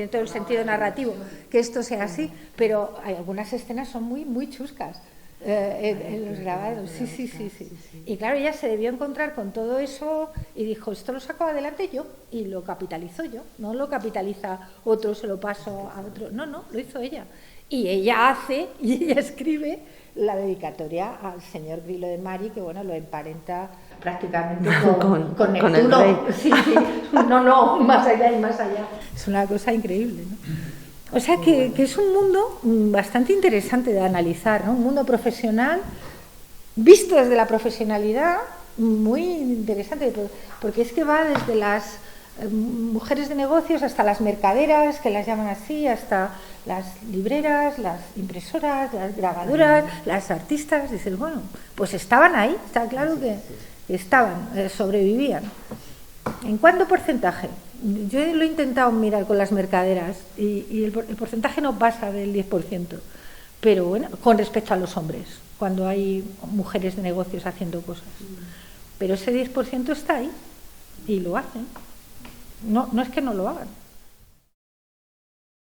todo el sentido narrativo, que esto sea así, pero hay algunas escenas son muy, muy chuscas. En los grabados, sí. Y claro, ella se debió encontrar con todo eso y dijo, esto lo saco adelante yo, y lo capitalizo yo, no lo capitaliza otro, se lo paso a otro, no, lo hizo ella. Y ella hace, y ella escribe la dedicatoria al señor Grillo de Mari, que bueno, lo emparenta prácticamente con Neptuno. El rey. Sí, no, más allá y más allá. Es una cosa increíble, ¿no? O sea que es un mundo bastante interesante de analizar, ¿no? Un mundo profesional, visto desde la profesionalidad, muy interesante, porque es que va desde las mujeres de negocios hasta las mercaderas, que las llaman así, hasta las libreras, las impresoras, las grabadoras, las artistas. Dices, bueno, pues estaban ahí, está claro que estaban, sobrevivían. ¿En cuánto porcentaje? Yo lo he intentado mirar con las mercaderas y el porcentaje no pasa del 10%, pero bueno, con respecto a los hombres, cuando hay mujeres de negocios haciendo cosas. Pero ese 10% está ahí y lo hacen. No es que no lo hagan.